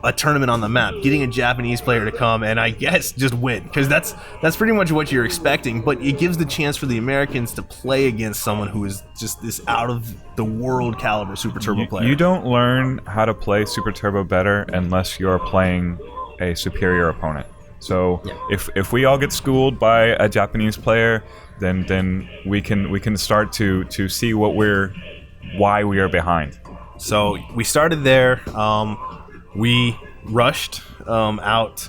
a tournament on the map, getting a Japanese player to come and I guess just win, because that's pretty much what you're expecting, but it gives the chance for the Americans to play against someone who is just this out of the world caliber Super Turbo player. You don't learn how to play Super Turbo better unless you're playing a superior opponent. So if we all get schooled by a Japanese player, then we can start to see why we are behind. So we started there. We rushed out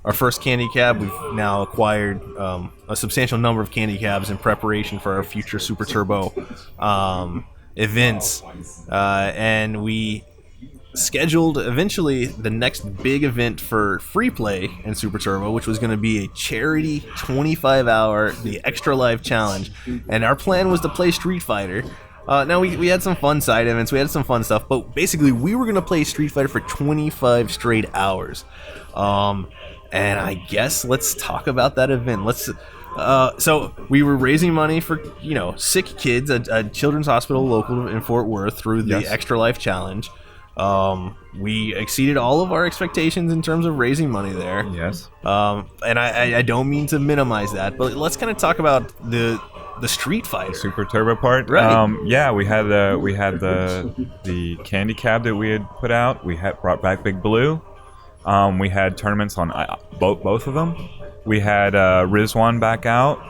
our first candy cab. We've now acquired a substantial number of candy cabs in preparation for our future Super Turbo events. And we scheduled eventually the next big event for free play in Super Turbo, which was going to be a charity 25-hour, the Extra Life Challenge. And our plan was to play Street Fighter. Now, we had some fun side events, we had some fun stuff, but basically we were going to play Street Fighter for 25 straight hours. And I guess let's talk about that event. So we were raising money for, you know, sick kids, a children's hospital local in Fort Worth through the Extra Life Challenge. We exceeded all of our expectations in terms of raising money there. Yes. And I don't mean to minimize that, but let's kind of talk about the Street Fighter Super Turbo part. Right. Yeah, we had the candy cab that we had put out. We had brought back Big Blue. We had tournaments on both of them. We had Rizwan back out.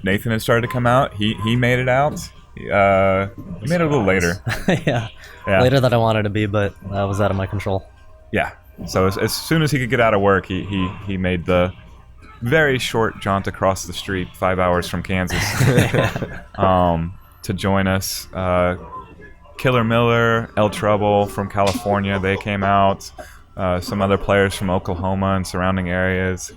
Nathan had started to come out. He made it out. He made it a little later. yeah, later than I wanted to be, but that was out of my control. Yeah. So as soon as he could get out of work, he made the very short jaunt across the street, 5 hours from Kansas, to join us. Killer Miller, El Trouble from California, they came out. Some other players from Oklahoma and surrounding areas.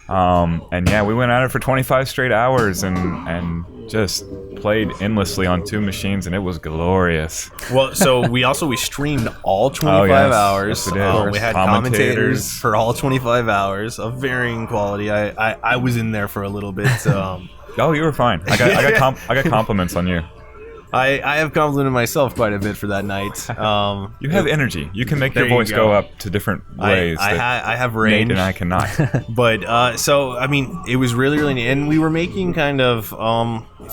And yeah, we went at it for 25 straight hours and just played endlessly on two machines, and it was glorious. Well, so we streamed all 25 hours. Yes, we did. We had commentators for all 25 hours of varying quality. I was in there for a little bit. Oh, you were fine. I got compliments on you. I have complimented myself quite a bit for that night. You have energy. You can make your voice go up to different ways. I have range. Nate and I cannot. But so I mean, it was really neat, and we were making kind of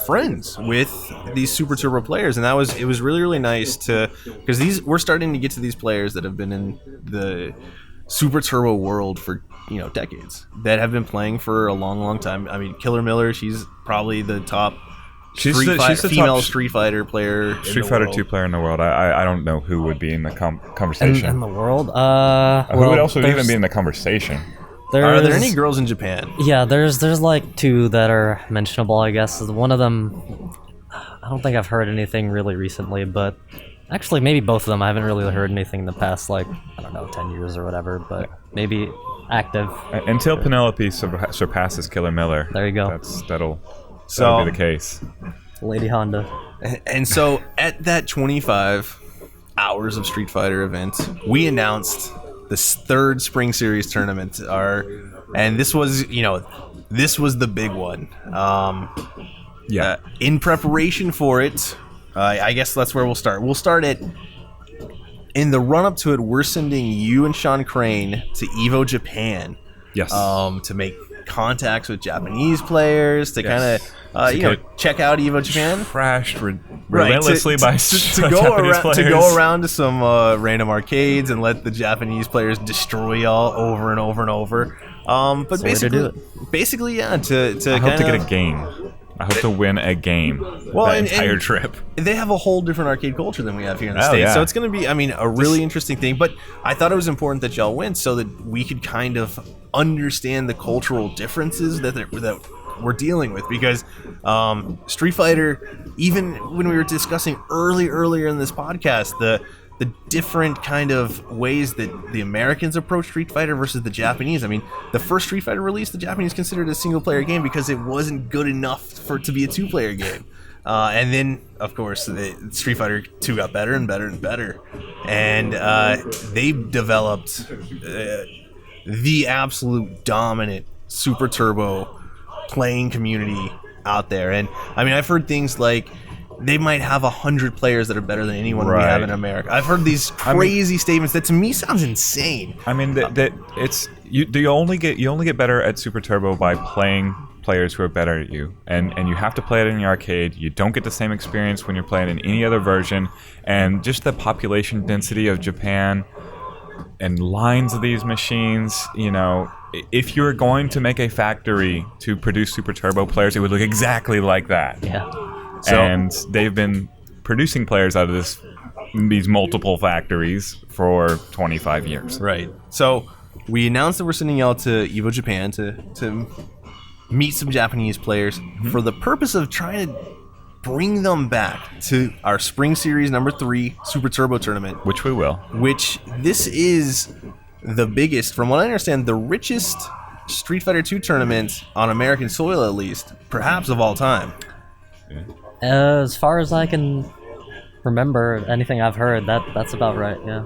friends with these Super Turbo players, and it was really nice because we're starting to get to these players that have been in the Super Turbo world for decades, that have been playing for a long time. I mean, Killer Miller, she's probably the top. She's the female top Street Fighter player. Street Fighter 2 player in the world. I don't know who would be in the conversation. In the world? Who would also even be in the conversation? Are there any girls in Japan? Yeah, there's like two that are mentionable, I guess. One of them, I don't think I've heard anything really recently, but actually maybe both of them. I haven't really heard anything in the past, 10 years or whatever, but maybe active. Until Penelope surpasses Killer Miller. There you go. That'll be the case. Lady Honda. And so at that 25 hours of Street Fighter event, we announced this third Spring Series tournament. And this was the big one. In preparation for it, I guess that's where we'll start. We'll start in the run-up to it, we're sending you and Sean Crane to EVO Japan. Yes. To make contacts with Japanese players, to kind of check out EVO Japan. Trashed relentlessly by to go around to some random arcades and let the Japanese players destroy y'all over and over and over. But basically, yeah. I hope to get a game. I hope to win a game. The entire trip. They have a whole different arcade culture than we have here in the States. Yeah. So it's going to be, a really interesting thing. But I thought it was important that y'all went so that we could kind of understand the cultural differences that we're dealing with, because Street Fighter, even when we were discussing earlier in this podcast, the different kind of ways that the Americans approach Street Fighter versus the Japanese. I mean, the first Street Fighter release, the Japanese considered a single-player game because it wasn't good enough for it to be a two-player game. And then, of course, Street Fighter 2 got better and better and better. And they developed the absolute dominant Super Turbo playing community out there. And, I mean, I've heard things like they might have 100 players that are better than anyone we have in America. I've heard these crazy statements that to me sounds insane. I mean, you only get better at Super Turbo by playing players who are better at you, and you have to play it in the arcade. You don't get the same experience when you're playing in any other version, and just the population density of Japan and lines of these machines, you know. If you're going to make a factory to produce Super Turbo players, it would look exactly like that. Yeah. And they've been producing players out of these multiple factories for 25 years. Right. So we announced that we're sending out to Evo Japan to meet some Japanese players for the purpose of trying to bring them back to our Spring Series number 3 Super Turbo tournament. Which we will. Which this is the biggest, from what I understand, the richest Street Fighter 2 tournament on American soil, at least, perhaps of all time. Yeah. As far as I can remember, anything I've heard, that's about right, yeah.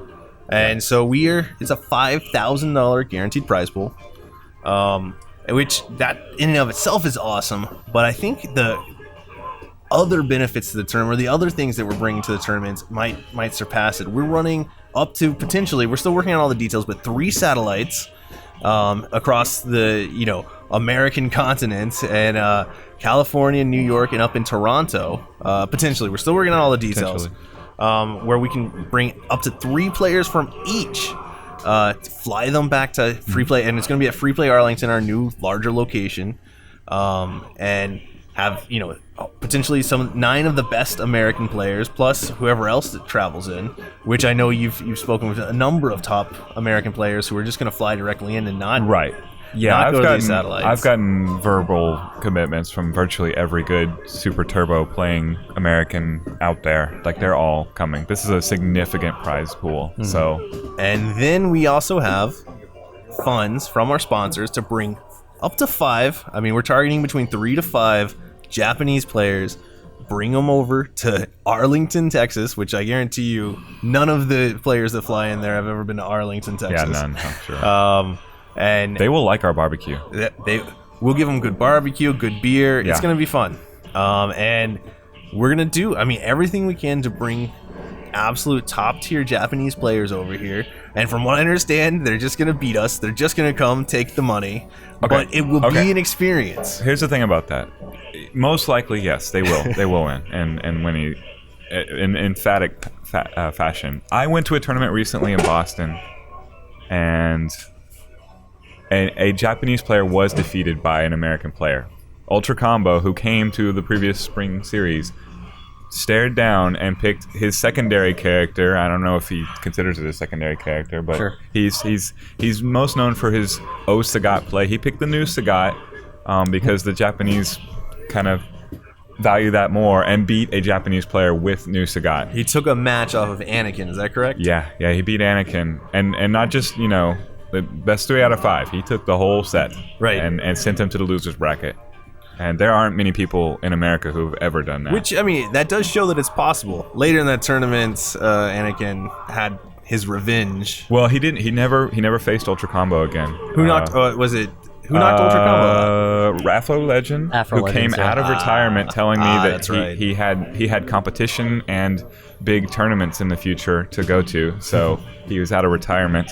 And so it's a $5,000 guaranteed prize pool, which that in and of itself is awesome. But I think the other benefits to the tournament, or the other things that we're bringing to the tournament, might surpass it. We're running up to potentially, we're still working on all the details, but 3 satellites across the American continent, and California, New York, and up in Toronto. Potentially, we're still working on all the details. Where we can bring up to 3 players from each, fly them back to Free Play, and it's going to be at Free Play Arlington, our new larger location, and have potentially 9 of the best American players, plus whoever else that travels in. Which I know you've spoken with a number of top American players who are just going to fly directly in and not Yeah, go to these satellites. I've gotten verbal commitments from virtually every good Super Turbo playing American out there. Like, they're all coming. This is a significant prize pool. So, and then we also have funds from our sponsors to bring up to 5. I mean, we're targeting between 3 to 5 Japanese players. Bring them over to Arlington, Texas, which I guarantee you, none of the players that fly in there have ever been to Arlington, Texas. yeah, none, I'm sure. And They will like our barbecue. We'll give them good barbecue, good beer. Yeah. It's going to be fun. And we're going to do, everything we can to bring absolute top tier Japanese players over here. And from what I understand, they're just going to beat us. They're just going to come take the money. Okay. But it will be an experience. Here's the thing about that. Most likely, yes, they will. They will win and win in emphatic fashion. I went to a tournament recently in Boston, and a Japanese player was defeated by an American player. Ultra Combo, who came to the previous spring series, stared down and picked his secondary character. I don't know if he considers it a secondary character, but Sure. he's most known for his O Sagat play. He picked the new Sagat because the Japanese kind of value that more, and beat a Japanese player with new Sagat. He took a match off of Anakin, is that correct? Yeah, he beat Anakin, and not just the best 3 out of 5. He took the whole set, Right. and sent him to the losers bracket. And there aren't many people in America who've ever done that. Which, that does show that it's possible. Later in that tournament, Anakin had his revenge. Well, he didn't. He never faced Ultra Combo again. Who knocked? Who knocked Ultra Combo out? Afro Legend, Afro who Legends, came yeah. out of retirement, telling me that that's right. he had competition and big tournaments in the future to go to. So he was out of retirement.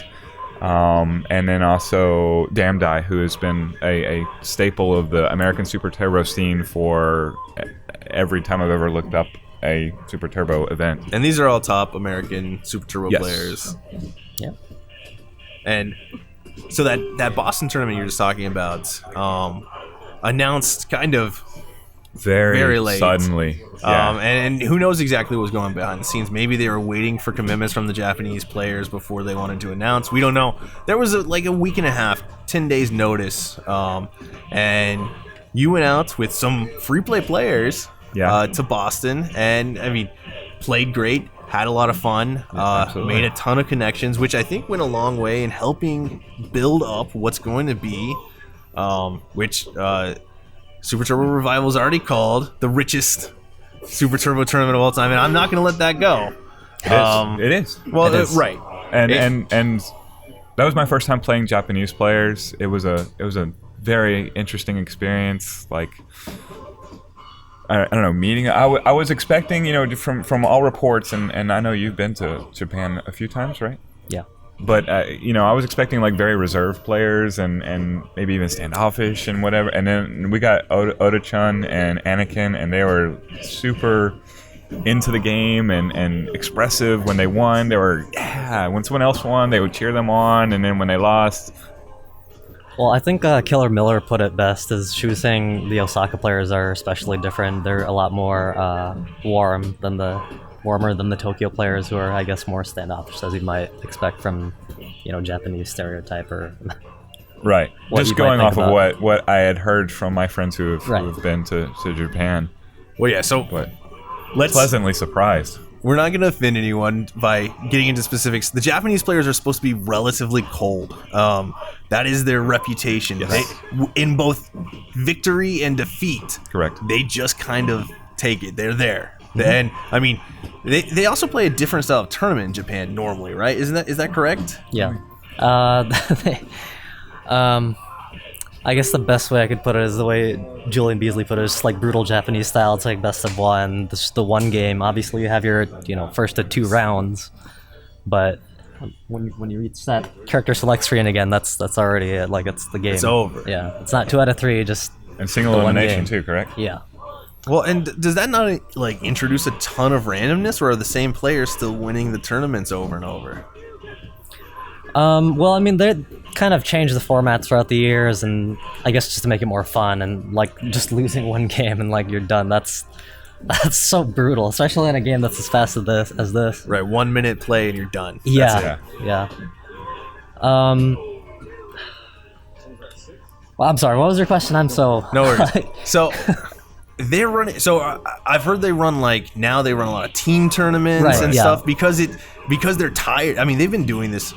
And then also Damdai, who has been a staple of the American Super Turbo scene for every time I've ever looked up a Super Turbo event. And these are all top American Super Turbo Yes. players. Yeah. And so that Boston tournament you're just talking about, announced kind of very late. Suddenly. Yeah. and who knows exactly what was going on behind the scenes. Maybe they were waiting for commitments from the Japanese players before they wanted to announce. We don't know. There was a week and a half 10 days notice, and you went out with some free play players to Boston, and I mean, played great, had a lot of fun, made a ton of connections, which I think went a long way in helping build up what's going to be, which Super Turbo Revival is already called the richest Super Turbo tournament of all time, and I'm not going to let that go. It is. Well, It is. right. And that was my first time playing Japanese players. It was a very interesting experience. Like, I don't know, meeting. I was expecting, from all reports, and I know you've been to Japan a few times, right? Yeah. But I was expecting like very reserved players and maybe even standoffish and whatever. And then we got Oda-chan and Anakin, and they were super into the game and expressive when they won. They were when someone else won, they would cheer them on, and then when they lost. Well, I think Killer Miller put it best, as she was saying the Osaka players are especially different. They're a lot more warmer than the Tokyo players, who are, I guess, more standoffish, as you might expect from, Japanese stereotype or. Right. What Just you might going think off of about. what I had heard from my friends who have been to Japan. Well, yeah. So But let's. pleasantly surprised. We're not going to offend anyone by getting into specifics. The Japanese players are supposed to be relatively cold. That is their reputation. Yes. In both victory and defeat, Correct. they just kind of take it. They're there. And I mean, they also play a different style of tournament in Japan normally, right? Is that correct? Yeah. I guess the best way I could put it is the way Julian Beasley put it. It's like brutal Japanese style. It's like best of one. This is the one game. Obviously, you have your first of 2 rounds, but when you reach that character select screen again, that's already it. Like, it's the game. It's over. Yeah, it's not 2 out of 3. Just And single the one elimination game. too, correct? Yeah. Well, and does that not like introduce a ton of randomness, or are the same players still winning the tournaments over and over? Well, I mean, they kind of changed the formats throughout the years, and I guess just to make it more fun, and like just losing one game and like you're done. That's so brutal, especially in a game that's as fast as this. Right, 1 minute play and you're done. Yeah, yeah. Well, I'm sorry. What was your question? I'm so No worries. So they're running. So I've heard they run now they run a lot of team tournaments Right, and yeah. stuff because they're tired. I mean, they've been doing this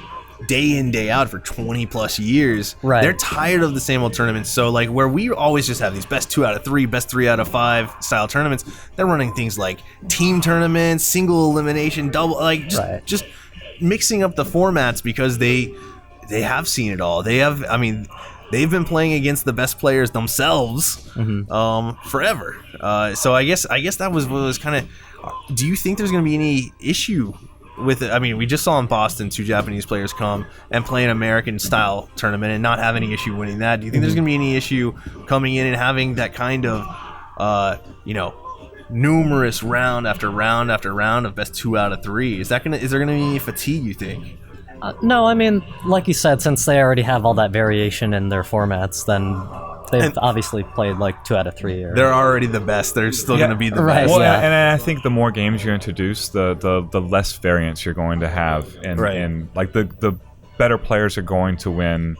day in, day out for 20 plus years. Right. They're tired of the same old tournaments. So like where we always just have these best 2 out of 3, best 3 out of 5 style tournaments, they're running things like team tournaments, single elimination, double, like just mixing up the formats because they have seen it all. They've been playing against the best players themselves forever. So I guess that was what was kind of. Do you think there's going to be any issue with it? I mean, we just saw in Boston 2 Japanese players come and play an American style tournament and not have any issue winning that. Do you think there's going to be any issue coming in and having that kind of, numerous round after round after round of best 2 out of 3? Is there going to be any fatigue, you think? No, I mean, like you said, since they already have all that variation in their formats, then they've obviously played like 2 out of 3. They're already the best. They're still going to be the right. best. Well, Yeah. and I think the more games you introduce, the less variance you're going to have, and like the better players are going to win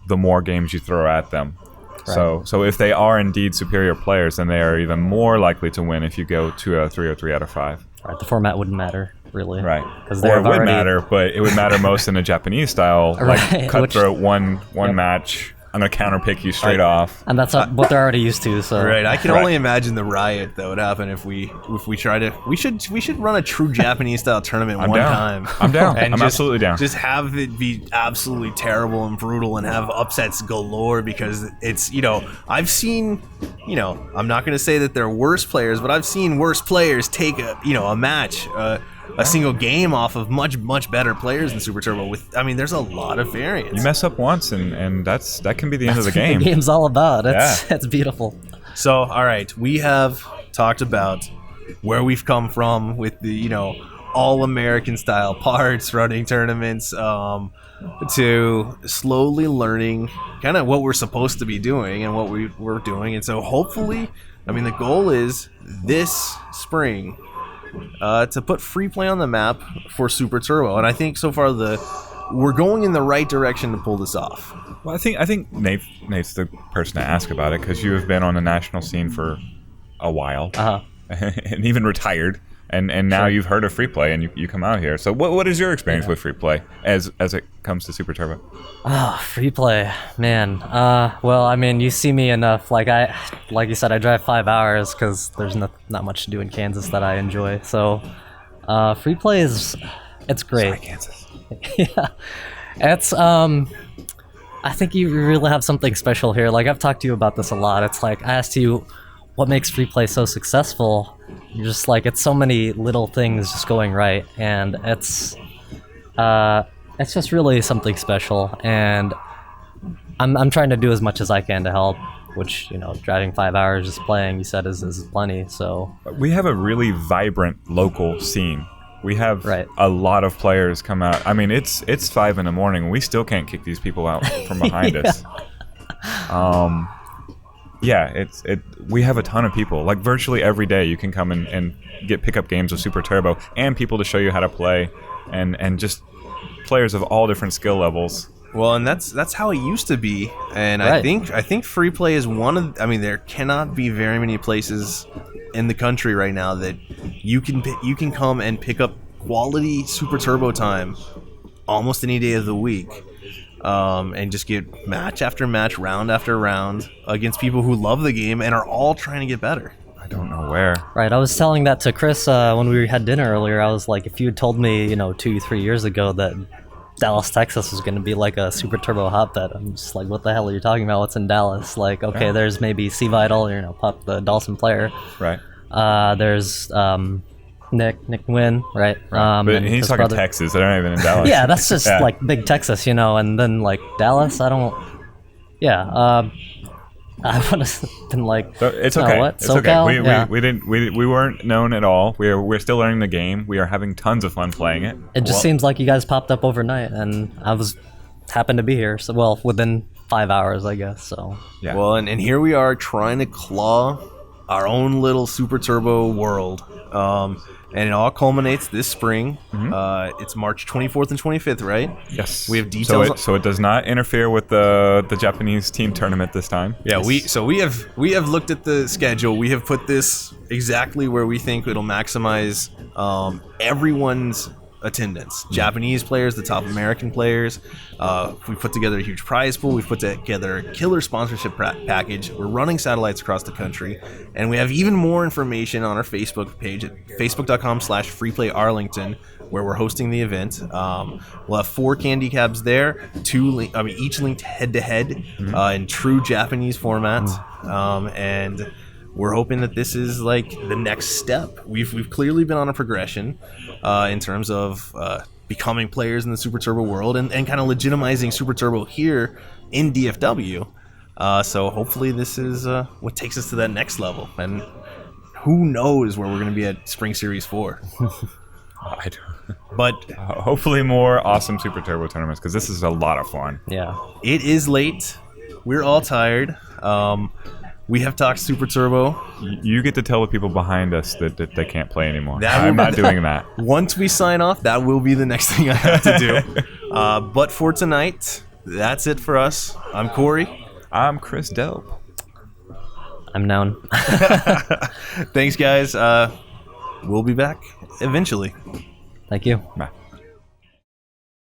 the more games you throw at them. Right. So if they are indeed superior players, then they are even more likely to win if you go 2 out of 3 or 3 out of 5. Right, the format wouldn't matter, really. Right. Because Or it would matter, but it would matter most in a Japanese style, like Right, cutthroat one match. I'm gonna counterpick you straight off. And that's what they're already used to. So Right, I can Right. only imagine the riot that would happen if we try to. We should run a true Japanese style tournament I'm one down. time. I'm down. And I'm absolutely down. Just have it be absolutely terrible and brutal, and have upsets galore because it's I've seen I'm not gonna say that they're worse players, but I've seen worse players take a match. A single game off of much better players in Super Turbo. There's a lot of variance. You mess up once, and that can be the end of the That's what game. the game's all about. It's beautiful. So, all right, we have talked about where we've come from with the, all American style parts, running tournaments, to slowly learning kind of what we're supposed to be doing and what we're doing. And so hopefully, the goal is this spring to put free play on the map for Super Turbo. And I think so far we're going in the right direction to pull this off. Well, I think Nate's the person to ask about it because you have been on the national scene for a while, and even retired, and now you've heard of free play and you come out here. So what is your experience with free play as it comes to Super Turbo? Oh, free play, man. Well, I mean, you see me enough. Like you said, I drive 5 hours because there's not much to do in Kansas that I enjoy. So, free play it's great. Sorry, Kansas. Yeah, it's I think you really have something special here. Like I've talked to you about this a lot. It's like I asked you, what makes free play so successful? You're just like, it's so many little things just going right, and it's just really something special. And I'm trying to do as much as I can to help. Which, you know, driving 5 hours just playing, you said, is plenty. So we have a really vibrant local scene. We have a lot of players come out. I mean, it's 5 a.m. and we still can't kick these people out from behind us. Yeah, we have a ton of people. Like virtually every day, you can come and get pickup games of Super Turbo and people to show you how to play, and just players of all different skill levels. Well, and that's how it used to be, and I think free play is one of. I mean, there cannot be very many places in the country right now that you can come and pick up quality Super Turbo time almost any day of the week, and just get match after match, round after round against people who love the game and are all trying to get better. I don't know where. Right, I was telling that to Chris when we had dinner earlier. I was like, if you had told me, 2-3 years ago that Dallas, Texas was going to be like a Super Turbo hotbed, I'm just like, what the hell are you talking about? What's in Dallas? Like, okay, there's maybe C Vital, Pup, the Dawson player. Right. There's Nick Nguyen, right? But he's talking Texas. They're not even in Dallas. Yeah, that's just like big Texas, and then like Dallas, I don't. Yeah, I would have been like, so it's okay. What? It's SoCal? okay. We weren't known at all. We're still learning the game. We are having tons of fun playing it. It just seems like you guys popped up overnight, and I happened to be here. So within 5 hours, I guess. So yeah. Well, and here we are trying to claw our own little Super Turbo world. And it all culminates this spring. Mm-hmm. It's March 24th and 25th, right? Yes. We have details. So it does not interfere with the Japanese team tournament this time. Yeah, yes. we have looked at the schedule. We have put this exactly where we think it'll maximize everyone's attendance. Japanese players, the top American players. We put together a huge prize pool. We've put together a killer sponsorship package. We're running satellites across the country, and we have even more information on our Facebook page at facebook.com/freeplayarlington, where we're hosting the event. We'll have 4 candy cabs there, each linked head to head in true Japanese format, and we're hoping that this is like the next step. We've clearly been on a progression in terms of becoming players in the Super Turbo world and kind of legitimizing Super Turbo here in DFW. So hopefully this is what takes us to that next level. And who knows where we're going to be at Spring Series 4. I don't. But hopefully more awesome Super Turbo tournaments, because this is a lot of fun. Yeah. It is late. We're all tired. We have talked Super Turbo. You get to tell the people behind us that they can't play anymore. I'm not doing that. Once we sign off, that will be the next thing I have to do. But for tonight, that's it for us. I'm Corey. I'm Chris Delp. I'm known. Thanks, guys. We'll be back eventually. Thank you. Bye.